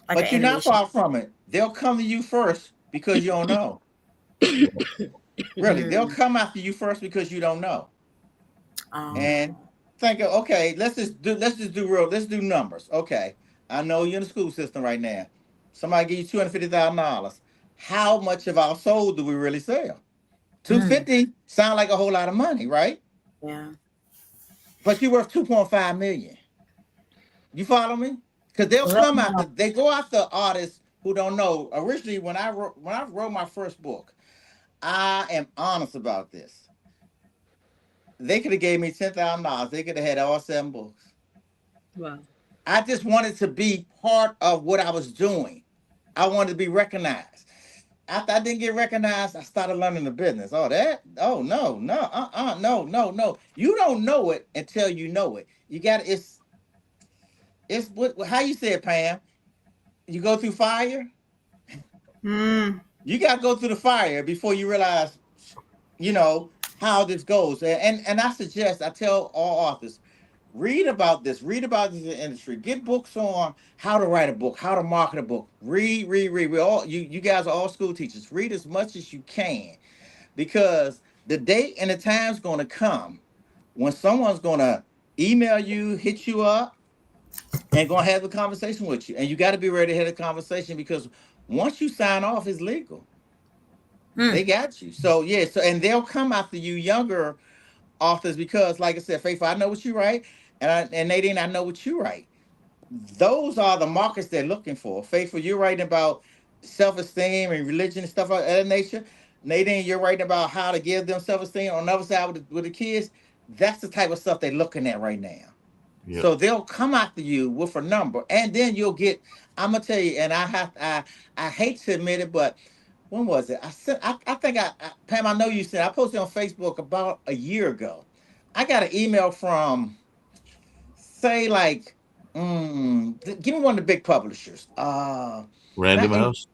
like an But you're not animation. far from it. They'll come to you first because you don't know. Really, they'll Mm, come after you first because you don't know. And um, think of, okay, let's do numbers. Okay. I know you're in the school system right now. Somebody give you $250,000. How much of our soul do we really sell? mm, 250 sound like a whole lot of money, right? yeah. But you're worth 2.5 million. You follow me? Because they'll Well, come no. after, they go after artists who don't know. Originally, when I wrote my first book, I am honest about this. They could have gave me $10,000. They could have had all 7 books. Wow. I just wanted to be part of what I was doing. I wanted to be recognized. After I didn't get recognized, I started learning the business. Oh, that? Oh, no, no, no, no, no. You don't know it until you know it. You got to, it's what, how you say it, Pam. You go through fire. Mm. You got to go through the fire before you realize, you know, how this goes. And I tell all authors, read about this industry, get books on how to write a book, how to market a book. Read. We all you guys are all school teachers. Read as much as you can, because the day and the time's gonna come when someone's gonna email you, hit you up, and gonna have a conversation with you. And you got to be ready to have a conversation, because once you sign off, it's legal. Mm, They got you. So yeah, and they'll come after you younger authors, because like I said, Faithful, I know what you write, and Nadine, I know what you write. Those are the markets they're looking for. Faithful, you're writing about self-esteem and religion and stuff of that nature. Nadine, you're writing about how to give them self-esteem on the other side with the kids. That's the type of stuff they're looking at right now. Yep. So they'll come after you with a number, and then you'll get. I'm gonna tell you, and I hate to admit it, but when was it? I sent. I think Pam. I know you said I posted on Facebook about a year ago. I got an email from say like, give me one of the big publishers. Random Not House.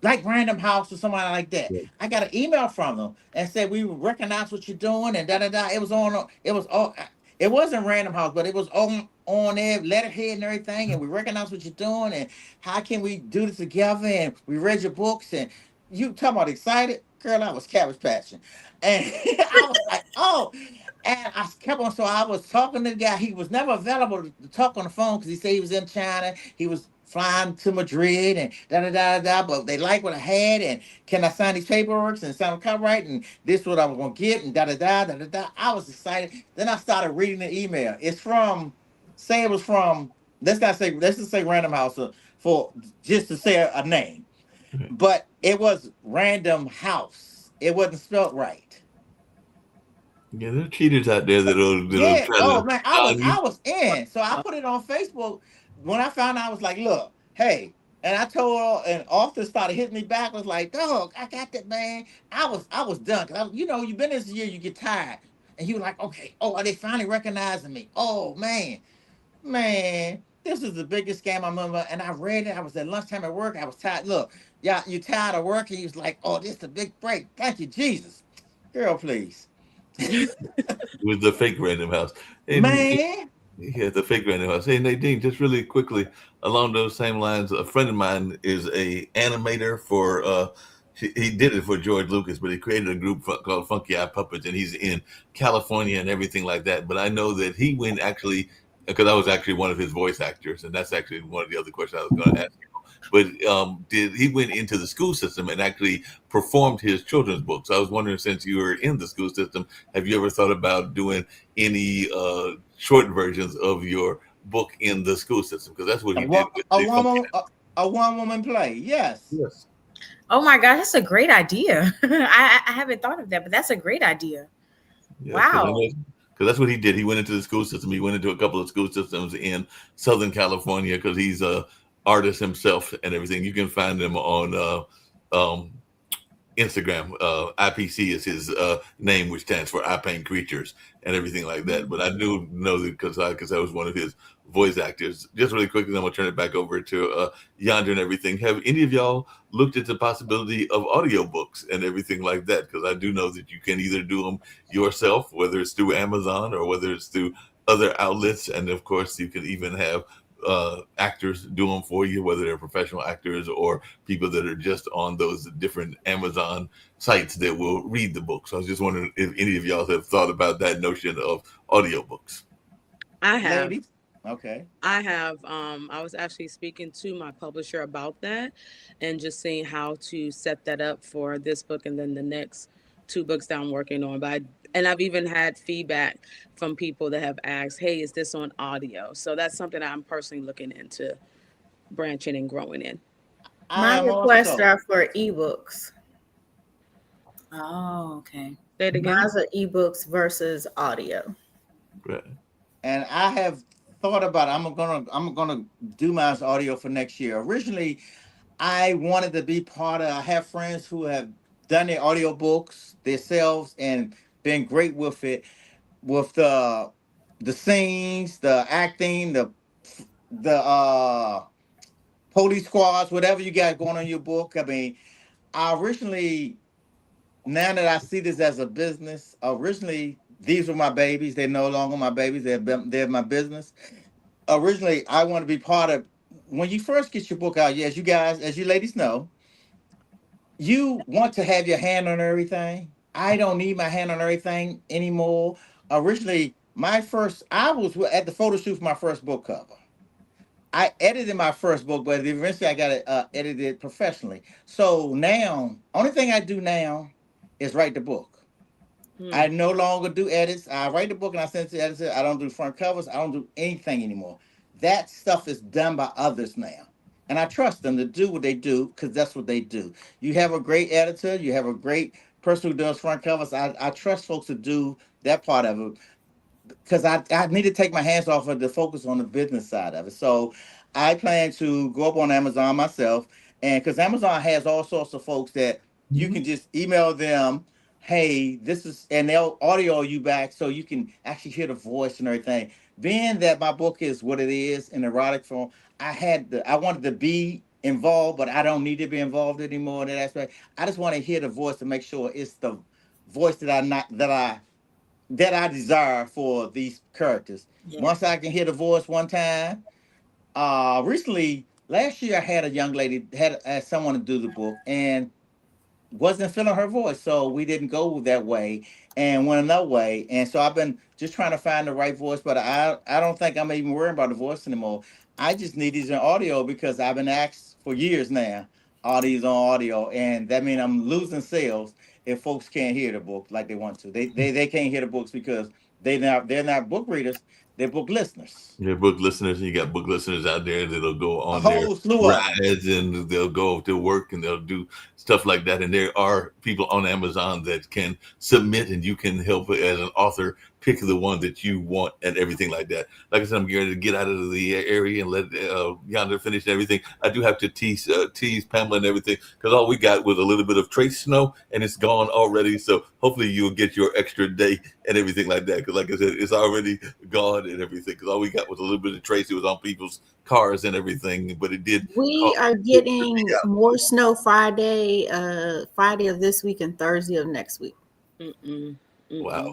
like Random House or somebody like that. Yep. I got an email from them and said we recognize what you're doing and da da da. It was on. It was all. It wasn't Random House, but it was on there, letterhead and everything. And we recognize what you're doing and how can we do this together? And we read your books and you talking about excited, girl. I was cabbage patching, and I was like, oh. And I kept on, so I was talking to the guy. He was never available to talk on the phone because he said he was in China. He was flying to Madrid and da da da da. But they like what I had, and can I sign these paperwork and sign a copyright? And this is what I was gonna get, and da da da da da da. I was excited. Then I started reading the email. It's from, say it was from. Let's just say Random House for just to say a name, but it was Random House. It wasn't spelled right. Yeah, there are cheaters out there that'll Yeah. try Oh to man, con you. I was in. So I put it on Facebook. When I found out, I was like, look, hey. And I told her, and author started hitting me back. Was like, dog, I got that, man. I was done. Cause you've been this year, you get tired. And he was like, okay, oh, are they finally recognizing me? Oh man, this is the biggest scam I remember. And I read it. I was at lunchtime at work. I was tired. Look, yeah, you tired of work? And he was like, oh, this is a big break. Thank you, Jesus. Girl, please. With the fake Random House. And Man. yeah, the fake Random House. Hey Nadine, just really quickly along those same lines, a friend of mine is a animator for he did it for George Lucas, but he created a group called Funky Eye Puppets, and he's in California and everything like that. But I know that he went actually because I was actually one of his voice actors, and that's actually one of the other questions I was going to ask you. But did he went into the school system and actually performed his children's books? I was wondering, since you were in the school system, have you ever thought about doing any short versions of your book in the school system? Because that's what A, he did wo- with a the Funky. woman, a one woman play. Yes. Yes. Oh my God, that's a great idea. I haven't thought of that, but that's a great idea. Yes, Wow. because that's what he did. He went into the school system. He went into a couple of school systems in Southern California because he's a artist himself and everything. You can find him on Instagram. IPC is his name, which stands for I Paint Creatures and everything like that. But I do know that because I was one of his voice actors. Just really quickly, I'm gonna turn it back over to Yonder and everything. Have any of y'all looked at the possibility of audiobooks and everything like that? Because I do know that you can either do them yourself, whether it's through Amazon or whether it's through other outlets, and of course, you can even have actors do them for you, whether they're professional actors or people that are just on those different Amazon sites that will read the book. So I was just wondering if any of y'all have thought about that notion of audiobooks. I have. Ladies. Okay. I have. I was actually speaking to my publisher about that and just seeing how to set that up for this book and then the next two books that I'm working on. And I've even had feedback from people that have asked, hey, is this on audio? So that's something I'm personally looking into branching and growing in. I My am requests also. are for ebooks. Oh, okay. Say it again. Mine's are ebooks versus audio. Right. And I have thought about it. I'm gonna do my audio for next year. Originally, I wanted to be part of. I have friends who have done their audio books themselves and been great with it, with the scenes, the acting, the police squads, whatever you got going on in your book. I mean, I originally, now that I see this as a business, originally these were my babies. They're no longer my babies. They're my business. Originally, I want to be part of. When you first get your book out, yeah, as you ladies know, you want to have your hand on everything. I don't need my hand on everything anymore. Originally, I was at the photo shoot for my first book cover. I edited my first book, but eventually I got it edited professionally. So now, only thing I do now is write the book. Hmm. I no longer do edits. I write the book and I send it to the editor. I don't do front covers. I don't do anything anymore. That stuff is done by others now. And I trust them to do what they do because that's what they do. You have a great editor, you have a great person who does front covers. I trust folks to do that part of it because I need to take my hands off of the focus on the business side of it. So I plan to go up on Amazon myself, and because Amazon has all sorts of folks that you Mhm. can just email them, hey, this is, and they'll audio you back so you can actually hear the voice and everything. Being that my book is what it is in erotic form, I wanted to be involved, but I don't need to be involved anymore in that aspect. I just want to hear the voice to make sure it's the voice that I not that I desire for these characters. Yeah. Once I can hear the voice one time. Recently, last year I had a young lady had asked someone to do the book and wasn't feeling her voice, so we didn't go that way and went another way. And so I've been just trying to find the right voice, but I don't think I'm even worrying about the voice anymore. I just need these in audio because I've been asked for years now, all these on audio, and that means I'm losing sales if folks can't hear the book like they want to. They can't hear the books because they're not book readers, they're book listeners. Your book listeners, and you got book listeners out there that'll go A on their whole slew of them. rides and they'll go to work and they'll do stuff like that. And there are people on Amazon that can submit, and you can help as an author pick the one that you want and everything like that. Like I said, I'm getting ready to get out of the area and let Yonder finish everything. I do have to tease Pamela and everything because all we got was a little bit of trace snow and it's gone already. So hopefully you'll get your extra day and everything like that. Because like I said, it's already gone and everything. Because all we got was a little bit of trace. It was on people's cars and everything, but it did We cause are it to be getting out. more snow Friday of this week and Thursday of next week. Mm-mm. Wow. Mm-mm.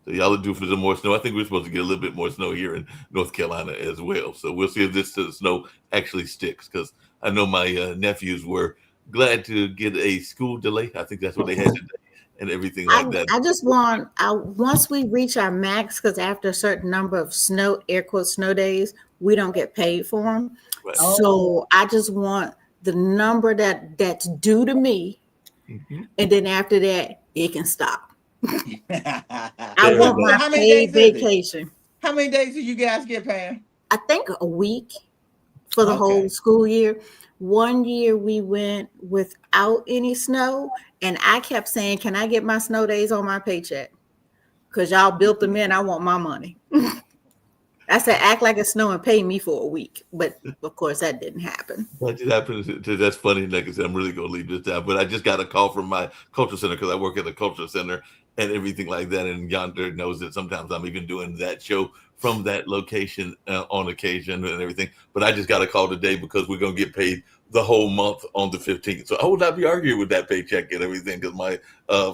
So y'all are due for some more snow. I think we're supposed to get a little bit more snow here in North Carolina as well. So we'll see if this snow actually sticks. Because I know my nephews were glad to get a school delay. I think that's what they had today and everything I, like that. I just want once we reach our max, because after a certain number of snow, air quote, snow days, we don't get paid for them. Right. Oh. So I just want the number that's due to me, Hmm. and then after that, it can stop. I Fair want So enough. my how many paid days is it? vacation. How many days do you guys get, Pam? I think a week for the whole Okay. school year. One year we went without any snow, and I kept saying, "Can I get my snow days on my paycheck? Because y'all built them in. I want my money." I said, "Act like it's snow and pay me for a week," but of course that didn't happen. That just happens that's funny. Like I said, I'm really gonna leave this down. But I just got a call from my cultural center because I work at the cultural center and everything like that. And Yonder knows that sometimes I'm even doing that show from that location on occasion and everything. But I just got a call today because we're gonna get paid the whole month on the 15th. So I would not be arguing with that paycheck and everything because my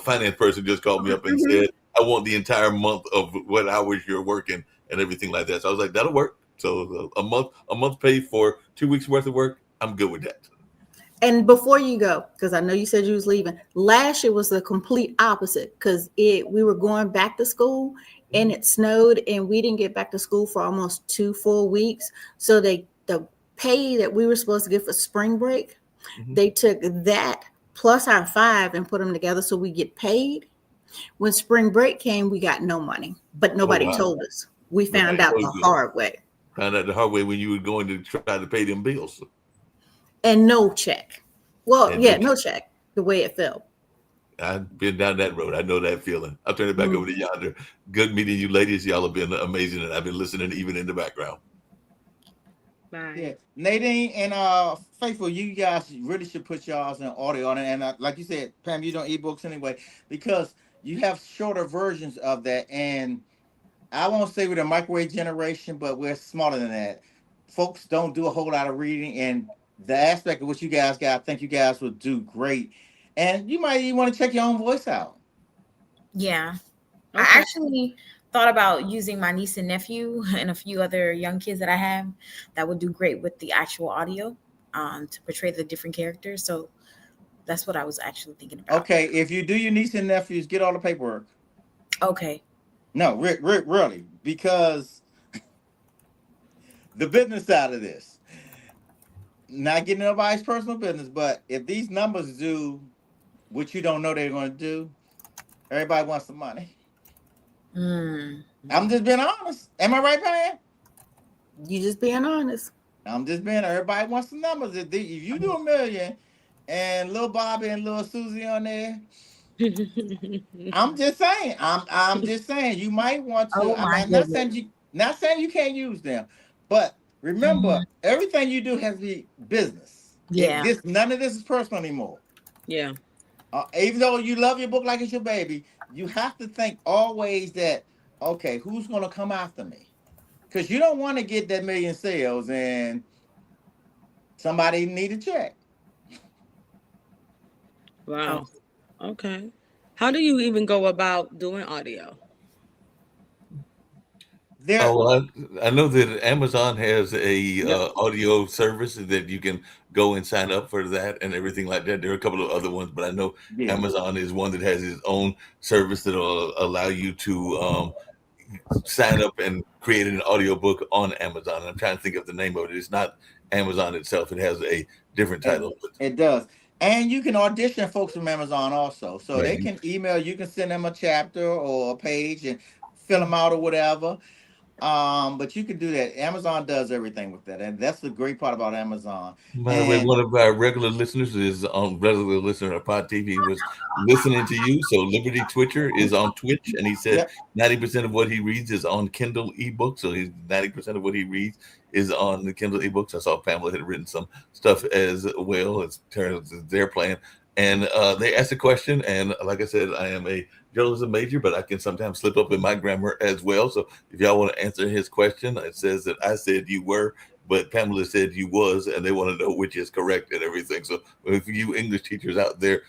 finance person just called me up and Mhm. said I want the entire month of what hours you're working and everything like that. So I was like, that'll work. So a month paid for 2 weeks worth of work. I'm good with that. And before you go, because I know you said you was leaving, last year was the complete opposite because we were going back to school and it snowed and we didn't get back to school for almost 2 full weeks. So the pay that we were supposed to get for spring break, Mhm. they took that plus our 5 and put them together so we get paid. When spring break came, we got no money, but Oh nobody wow! told us. We Nobody found out told the you. hard way. Found out the hard way when you were going to try to pay them bills And no check. Well, and no yeah, no check. check, the way it felt. I've been down that road. I know that feeling. I'll turn it back over Mm. to Yonder. Good meeting you, ladies. Y'all have been amazing, and I've been listening even in the background. Bye. Yeah, Nadine and Faithful, you guys really should put y'all's in audio on it. And like you said, Pam, you don't ebooks anyway because you have shorter versions of that. And I won't say we're the microwave generation, but we're smarter than that. Folks don't do a whole lot of reading, and the aspect of what you guys got, I think you guys will do great. And you might even want to check your own voice out. Yeah. I Okay. actually thought about using my niece and nephew and a few other young kids that I have that would do great with the actual audio to portray the different characters. So that's what I was actually thinking about. Okay, if you do your niece and nephews, get all the paperwork. Okay. No, really, because the business side of this, not getting nobody's personal business, but if these numbers do what you don't know they're going to do, everybody wants the money. Mm. I'm just being honest. Am I right, Pam? You just being honest. I'm just being. Everybody wants the numbers. If you do a million, and little Bobby and little Susie on there, I'm just saying. I'm just saying. You might want to. Oh I mean, my I'm goodness. not saying you can't use them, but remember, Mhm. everything you do has to be business. Yeah. None of this is personal anymore. Yeah. Even though you love your book like it's your baby, you have to think always that, okay, who's going to come after me? Because you don't want to get that million sales and somebody need a check. Oh. Wow. Okay. How do you even go about doing audio? There, Oh, well, I know that Amazon has a Yep. audio service that you can go and sign up for that and everything like that. There are a couple of other ones, but I know yeah. Amazon is one that has its own service that will allow you to sign up and create an audiobook on Amazon. I'm trying to think of the name of it. It's not Amazon itself. It has a different It, title. But, it does. And you can audition folks from Amazon also. So they right. can email, you can send them a chapter or a page and fill them out or whatever. But you can do that. Amazon does everything with that. And that's the great part about Amazon. By the way, And one of our regular listeners is on regular listener of Pod TV was listening to you. So Liberty Twitcher is on Twitch, and he said yep. 90% of what he reads is on Kindle ebook. So he's 90% of what he reads is on the Kindle ebooks. I saw Pamela had written some stuff as well as terms of their plan. And they asked a question, and like I said, I am a journalism major, but I can sometimes slip up in my grammar as well. So if y'all want to answer his question, it says that I said you were, but Pamela said you was, and they want to know which is correct and everything. So if you English teachers out there,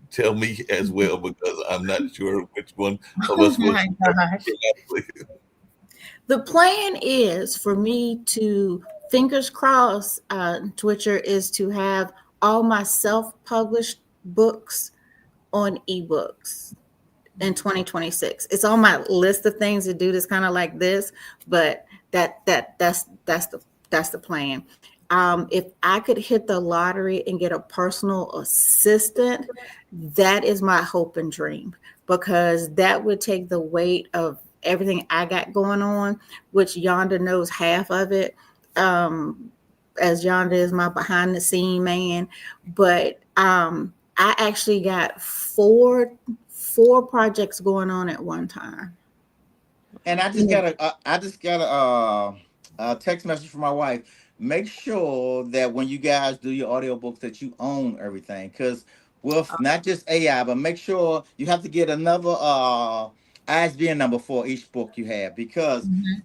tell me as well, because I'm not sure which one of Oh us was my correct gosh. grammatically. The plan is for me to, fingers crossed, Twitcher, is to have all my self-published books on ebooks in 2026. It's on my list of things to do. That's kind of like this, but that's the plan. If I could hit the lottery and get a personal assistant, that is my hope and dream, because that would take the weight of everything I got going on, which Yonda knows half of it. Um, as Yonda is my behind the scene man, but I actually got four projects going on at one time. And I just got a text message from my wife. Make sure that when you guys do your audiobooks that you own everything. Because with not just AI, but make sure you have to get another ISBN number for each book you have, because Mhm.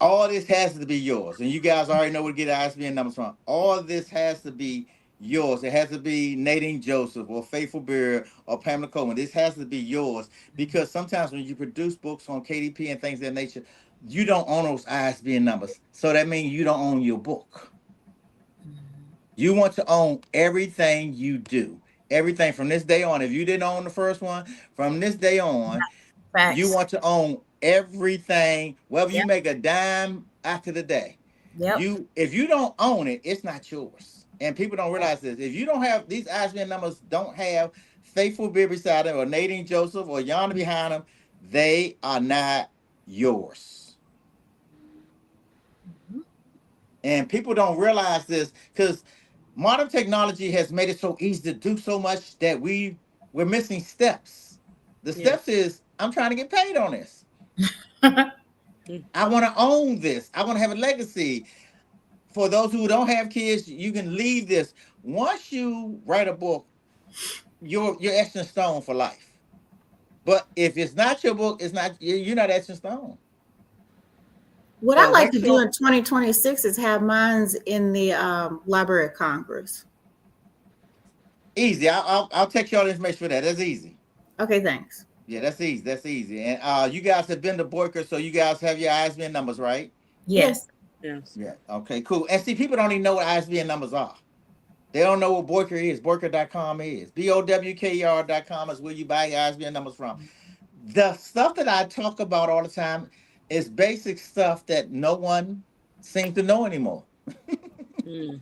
all this has to be yours. And you guys already know where to get ISBN numbers from. All this has to be yours. It has to be Nadine Joseph or Faithful Beard or Pamela Coleman. This has to be yours, because sometimes when you produce books on KDP and things of that nature, you don't own those ISBN numbers. So that means you don't own your book. You want to own everything you do. Everything from this day on. If you didn't own the first one, from this day on, you Facts. want to own everything, whether you Yep. make a dime after the day. Yep. If you don't own it, it's not yours. And people don't realize this. If you don't have these ISBN numbers, don't have Faithful Beer beside them or Nadine Joseph or Yonder behind them, they are not yours. And people don't realize this because modern technology has made it so easy to do so much that we're missing steps. The Yeah. steps is I'm trying to get paid on this. Mm. I want to own this. I want to have a legacy. For those who don't have kids, you can leave this. Once you write a book, you're etched in stone for life. But if it's not your book, it's not you're not etched in stone. What I'd So like make to do sure in 2026 is have mines in the Library of Congress. easy. I'll text you all the information for that. That's easy. Okay, thanks. Yeah, that's easy. That's easy. And you guys have been to Boyker, so you guys have your ISBN numbers, right? Yes. Yes. Yes. Yeah. Okay, cool. And see, people don't even know what ISBN numbers are. They don't know what Boyker is. Boyker.com is. BOWKER.com is where you buy your ISBN numbers from. The stuff that I talk about all the time is basic stuff that no one seems to know anymore. Mm.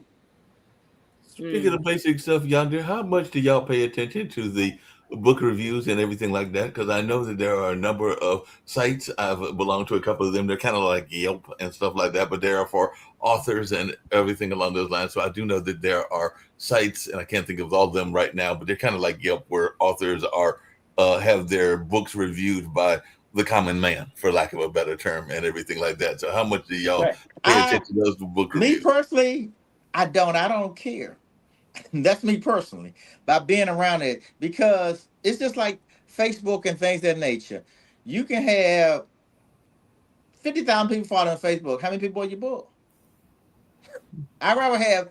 Speaking Mm. of basic stuff, Yonder, how much do y'all pay attention to the book reviews and everything like that? Because I know that there are a number of sites. I've belonged to a couple of them. They're kind of like Yelp and stuff like that, but they are for authors and everything along those lines. So I do know that there are sites, and I can't think of all of them right now, but they're kind of like Yelp, where authors are have their books reviewed by the common man, for lack of a better term, and everything like that. So how much do y'all Right. pay attention to those book Me reviews? personally, I don't care. That's me personally, by being around it, because it's just like Facebook and things of that nature. You can have 50,000 people following Facebook. How many people bought your book? I'd rather have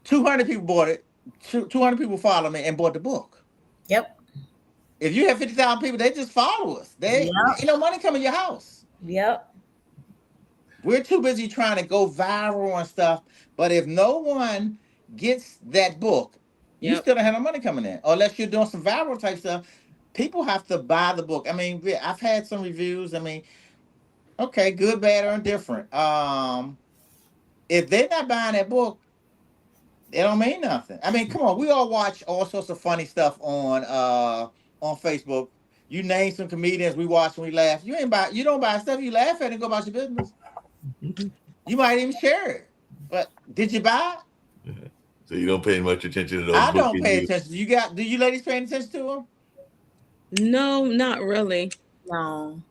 200 people bought it, 200 people follow me and bought the book. Yep. If you have 50,000 people, they just follow us. They Yep. ain't no money coming to your house. Yep. We're too busy trying to go viral and stuff. But if no one gets that book, you Yep. still don't have no money coming in. Unless you're doing some viral type stuff. People have to buy the book. I mean, I've had some reviews. I mean, okay, good, bad, or indifferent. If they're not buying that book, it don't mean nothing. I mean, come on, we all watch all sorts of funny stuff on Facebook. You name some comedians we watch and we laugh. You don't buy stuff, you laugh at it and go about your business. You might even share it. But did you buy it? So you don't pay much attention to those I book don't pay reviews. attention. Do you ladies pay attention to them? No, not really. No.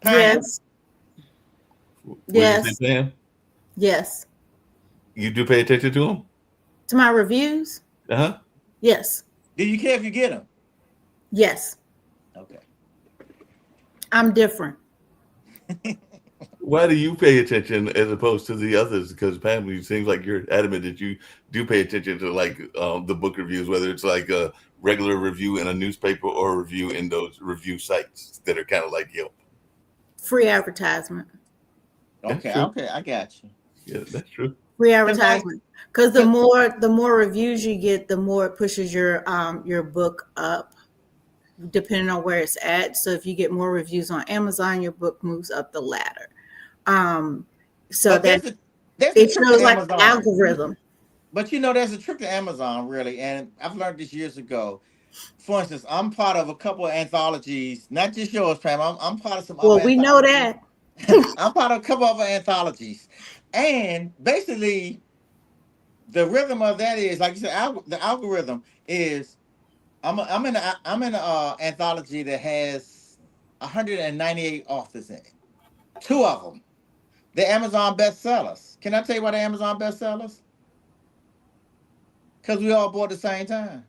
Pam? Yes. What did you Yes. say, Pam? Yes. You do pay attention to them? To my reviews? Uh-huh. Yes. Do you care if you get them? Yes. Okay. I'm different. Why do you pay attention as opposed to the others? Because Pam, it seems like you're adamant that you do pay attention to like the book reviews, whether it's like a regular review in a newspaper or a review in those review sites that are kind of like Yelp. Free advertisement. That's Okay, true. okay, I got you. Yeah, that's true. Free 'Cause like, advertisement. Because the more reviews you get, the more it pushes your book up, depending on where it's at. So if you get more reviews on Amazon, your book moves up the ladder. So but that there's a it trick shows to like Amazon. algorithm. But there's a trick to Amazon, really, and I've learned this years ago. For instance, I'm part of a couple of anthologies, not just yours, Pam. I'm part of some other Well, we know anthologies. that. I'm part of a couple of other anthologies, and basically, the rhythm of that is, like you said, the algorithm is. I'm in a anthology that has 198 authors in it. Two of them, the Amazon bestsellers. Can I tell you why the Amazon bestsellers? Because we all bought at the same time.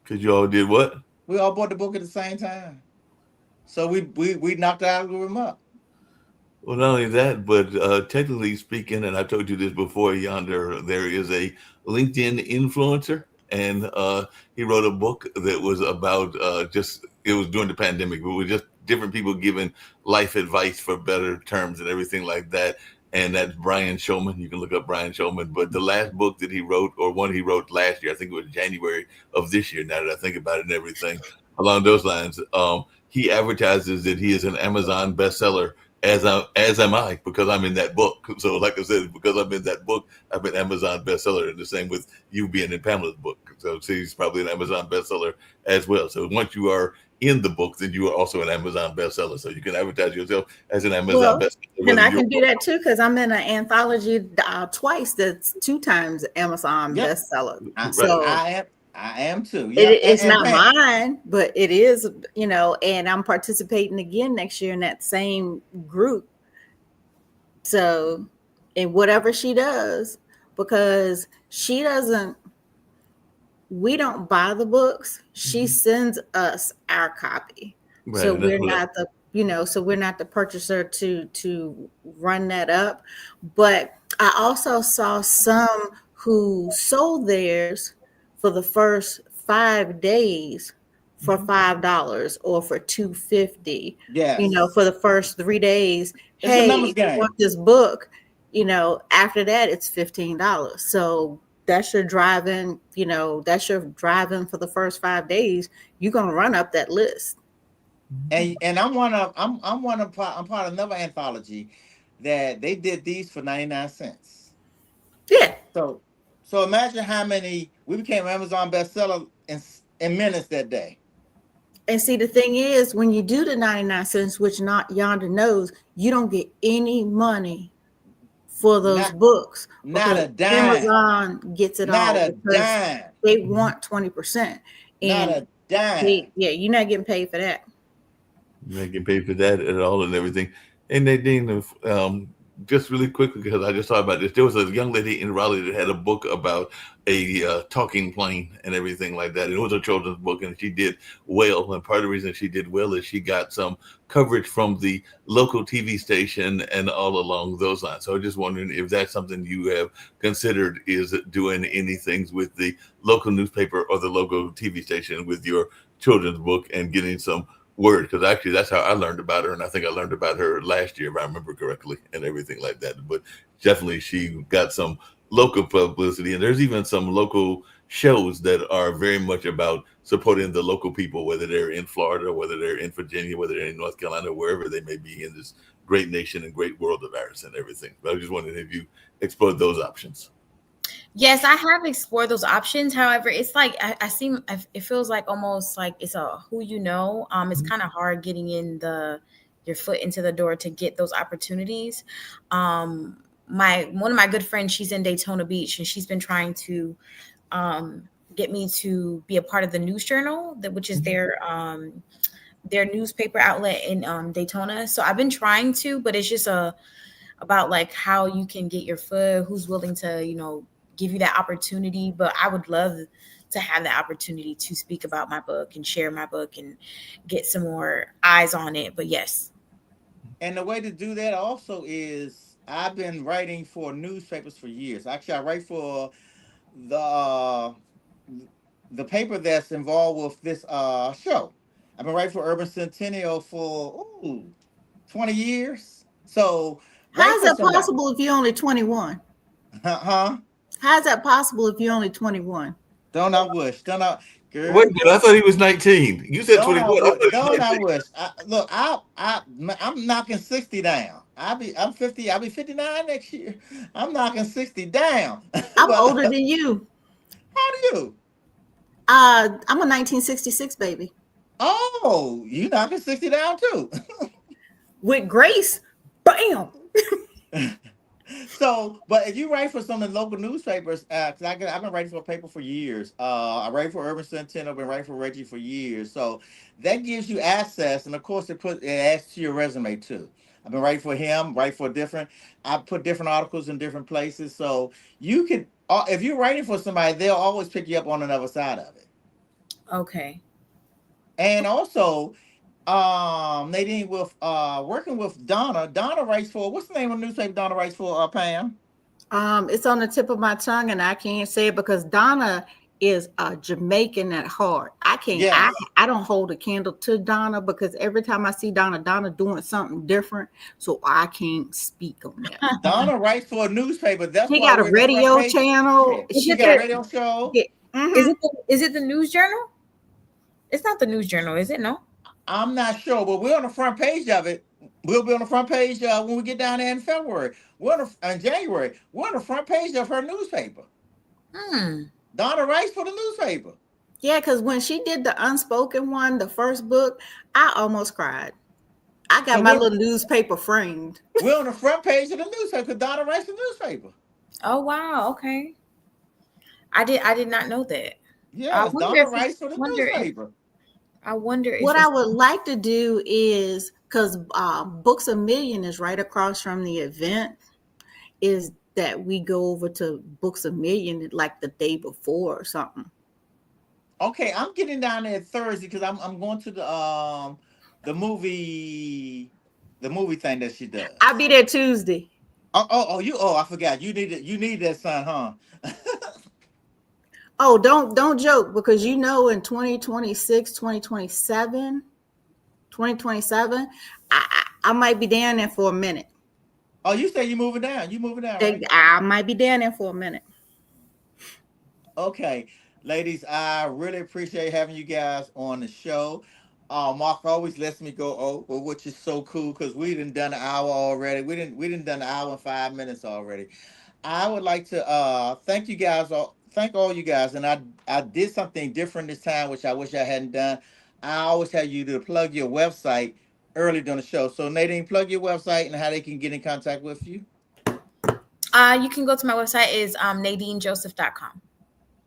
Because you all did what? We all bought the book at the same time. So we knocked the algorithm up. Well, not only that, but technically speaking, and I've told you this before, Yonder, there is a LinkedIn influencer, and he wrote a book that was about it was during the pandemic, but it was just different people giving life advice for better terms and everything like that. And that's Brian Showman. You can look up Brian Showman. But the last book that he wrote, or one he wrote last year, I think it was January of this year, now that I think about it and everything along those lines, he advertises that he is an Amazon bestseller as am I, because I'm in that book. So like I said, because I'm in that book, I'm an Amazon bestseller. And the same with you being in Pamela's book. So she's probably an Amazon bestseller as well. So once you are in the book, then you are also an Amazon bestseller. So you can advertise yourself as an Amazon Well, bestseller. and I can do that too because I'm in an anthology twice. That's 2 times Amazon Yep. bestseller. Right. So I am too. Yeah, it's and not Pam, mine, but it is, and I'm participating again next year in that same group. So, and whatever she does, because we don't buy the books. She sends us our copy. Right, So and that's we're what not the purchaser to run that up. But I also saw some who sold theirs for the first 5 days for $5 or for $2.50. yes, For the first 3 days. it's a Hey, numbers if you game. want this book, after that it's $15. So that's your driving for the first 5 days. You're gonna run up that list. And I'm part of another anthology that they did these for 99 cents. Yeah. So imagine how many we became Amazon bestseller in minutes that day. And see, the thing is, when you do the 99 cents, which not yonder knows, you don't get any money for those Not books not because a dime. Amazon gets it Not all a because dime. they want 20%. Not And a dime. yeah, you're not getting paid for that. They can pay for that at all and everything. And Nadine, just really quickly because I just thought about this. There was a young lady in Raleigh that had a book about a talking plane and everything like that. And it was a children's book, and she did well. And part of the reason she did well is she got some coverage from the local TV station and all along those lines. So I'm just wondering if that's something you have considered, is doing anything with the local newspaper or the local TV station with your children's book and getting some word, because actually that's how I learned about her, and I think I learned about her last year if I remember correctly, and everything like that. But definitely she got some local publicity, and there's even some local shows that are very much about supporting the local people, whether they're in Florida, whether they're in Virginia, whether they're in North Carolina, wherever they may be in this great nation and great world of ours and everything. But I was just wondering if you explored those options. Yes, I have explored those options. However, it's like it feels like almost like it's a who you know. It's kind of hard getting in the your foot into the door to get those opportunities. My one of my good friends, she's in Daytona Beach, and she's been trying to get me to be a part of the News Journal, that which is their newspaper outlet in Daytona. So I've been trying to, but it's just about like how you can get your foot, who's willing to, give you that opportunity. But I would love to have the opportunity to speak about my book and share my book and get some more eyes on it. But yes. And the way to do that also is I've been writing for newspapers for years. Actually, I write for the the paper that's involved with this show. I've been writing for Urban Sentinel for 20 years. So How write is for that somebody. possible if you're only 21? Huh? How is that possible if you're only 21? Don't I wish? Don't I, Wait girl? a minute, I thought he was 19. You said Don't 21. I I thought wish? he was Don't I 19. wish? Look, I'm knocking 60 down. I'm 50. I'll be 59 next year. I'm knocking 60 down. I'm But older than you. how do you? I'm a 1966 baby Oh, you knocking 60 down too. with Grace. Bam. So, but if you write for some of the local newspapers, because I've been writing for a paper for years. I write for Urban Sentinel, been writing for Reggie for years. So that gives you access, and of course, it adds to your resume too. I've been writing for him, write for different. I put different articles in different places, so you can. If you're writing for somebody, they'll always pick you up on another side of it. Okay. And also, Nadine, with working with Donna. Donna writes for, what's the name of the newspaper Donna writes for? Pam. It's on the tip of my tongue, and I can't say it because Donna is a Jamaican at heart. I can't. Yes. I don't hold a candle to Donna because every time I see Donna, Donna doing something different, so I can't speak on that. Donna writes for a newspaper. That's She why got a we're in the front radio page. Yeah, channel. Is she it got a the radio show. Yeah, is mhm. it the News Journal? It's not the News Journal, is it? No. I'm not sure, but we're on the front page of it. We'll be on the front page when we get down there in February. In January. We're on the front page of her newspaper. Hmm. Donna writes for the newspaper. Yeah, because when she did the unspoken one, the first book, I almost cried. I got So my little newspaper framed. we're on the front page of the newspaper because Donna writes the newspaper. Oh wow. Okay. I did not know that. I Yes, wonder Donna if writes for the wonder if newspaper. I wonder if What I it's would like to do is because Books a Million is right across from the event, is that we go over to Books a Million like the day before or something. Okay, I'm getting down there Thursday because I'm going to the movie thing that she I'll does. be there Tuesday. I forgot. You need that son, huh? Oh, don't joke because in 2026, 2027, 2027, I might be down there for a minute. Oh, you say you moving down. You moving down, right? I might be down there for a minute. Okay, ladies, I really appreciate having you guys on the show. Mark always lets me go over, which is so cool because we done an hour already. We didn't done an hour and 5 minutes already. I would like to thank you guys all. thank all you guys. And I did something different this time, which I wish I hadn't done. I always have you to plug your website early during the show. So Nadine, plug your website and how they can get in contact with you. You can go to my website is nadinejoseph.com.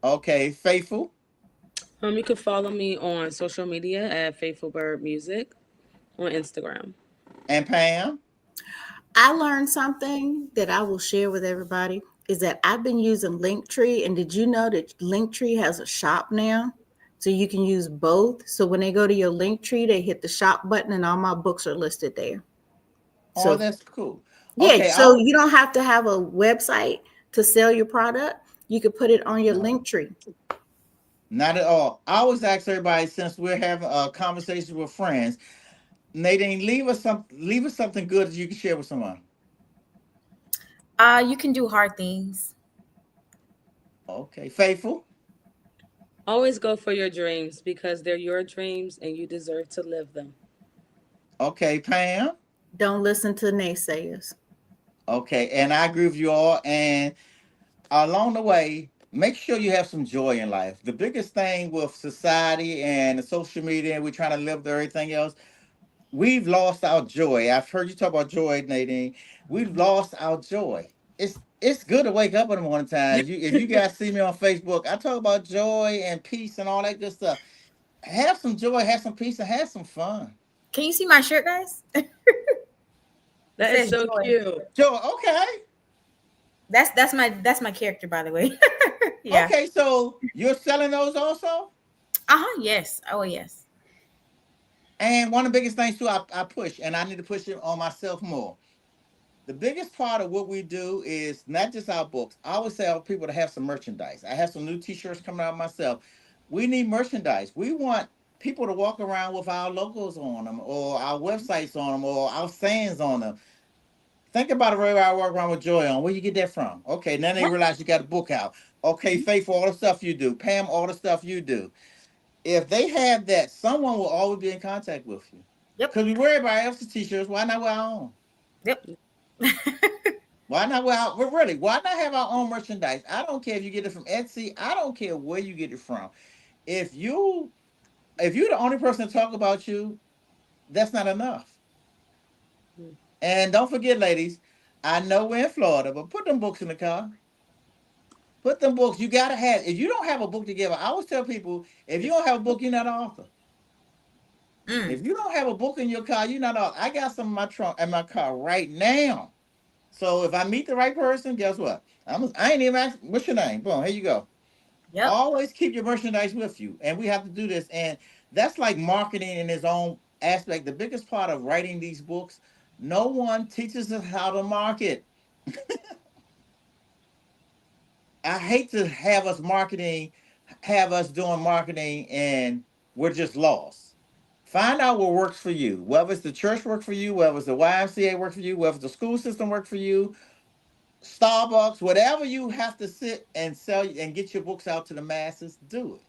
Okay, Faithful You can follow me on social media at Faithful Bird Music on Instagram. and Pam. I learned something that I will share with everybody is that I've been using Linktree, and did you know that Linktree has a shop now? So you can use both. So when they go to your Linktree, they hit the shop button, and all my books are listed there. Oh, So that's cool. yeah, Okay, so I'll you don't have to have a website to sell your product. You could put it on your Linktree. not at all. I always ask everybody since we're having a conversation with friends, Nadine, leave us something good that you can share with someone. You can do hard things. Okay, Faithful. Always go for your dreams because they're your dreams and you deserve to live them. Okay, Pam. Don't listen to naysayers. Okay, and I agree with you all. And along the way, make sure you have some joy in life. The biggest thing with society and the social media, and we're trying to live through everything else, we've lost our joy. I've heard you talk about joy, Nadine. We've lost our joy. It's good to wake up in the morning time. If you guys see me on Facebook, I talk about joy and peace and all that good stuff. Have some joy, have some peace, and have some fun. Can you see my shirt, guys? It That is says so joy. cute. Joy, okay. That's my character, by the way. Yeah. Okay, so you're selling those also? Uh-huh. Yes. Oh yes. And one of the biggest things too, I push, and I need to push it on myself more. The biggest part of what we do is not just our books. I always tell people to have some merchandise. I have some new T-shirts coming out myself. We need merchandise. We want people to walk around with our logos on them, or our websites on them, or our sayings on them. Think about it, where I walk around with joy on. Where you get that from? Okay, now they Yeah. realize you got a book out. Okay, Faith, for all the stuff you do. Pam, all the stuff you do. If they have that, someone will always be in contact with you. Yep. Because we wear everybody else's T-shirts. Why not wear our own? Yep. Why not? Well, really, why not have our own merchandise? I don't care if you get it from Etsy. I don't care where you get it from. If you if you're the only person to talk about you, that's not enough. And don't forget, ladies, I know we're in Florida, but put them books in the car. Put them books. You gotta have. If you don't have a book to give, I always tell people, if you don't have a book, you're not an author. Mm. If you don't have a book in your car, you're not an author. I got some in my trunk in my car right now. So if I meet the right person, guess what? I ain't even ask, what's your name? Boom, here you go. Yep. Always keep your merchandise with you. And we have to do this. And that's like marketing in its own aspect. The biggest part of writing these books, no one teaches us how to market. I hate to have us doing marketing and we're just lost. Find out what works for you. Whether it's the church work for you, whether it's the YMCA work for you, whether it's the school system work for you, Starbucks, whatever you have to sit and sell and get your books out to the masses, do it.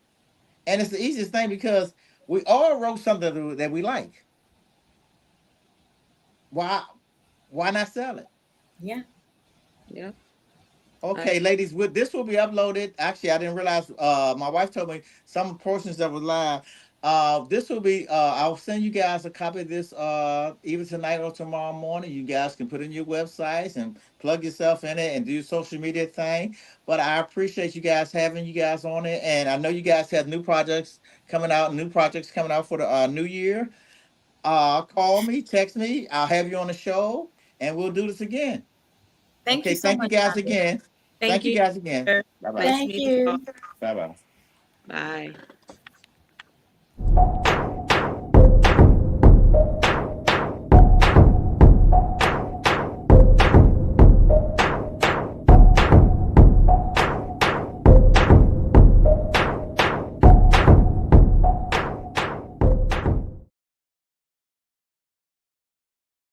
And it's the easiest thing because we all wrote something that we like. Why why not sell it? Yeah. Yeah. I, Okay, ladies, this will be uploaded. Actually, I didn't realize. My wife told me some portions that was live. This will be. I'll send you guys a copy of this. Either tonight or tomorrow morning. You guys can put it in your websites and plug yourself in it and do your social media thing. But I appreciate you guys having you guys on it, and I know you guys have new projects coming out for the new year. Call me, text me. I'll have you on the show, and we'll do this again. Thank you Okay, so thank you much, guys Nadia. again. Thank thank you you. guys again. Bye bye. Nice Thank meeting you all. you. Bye bye. Bye.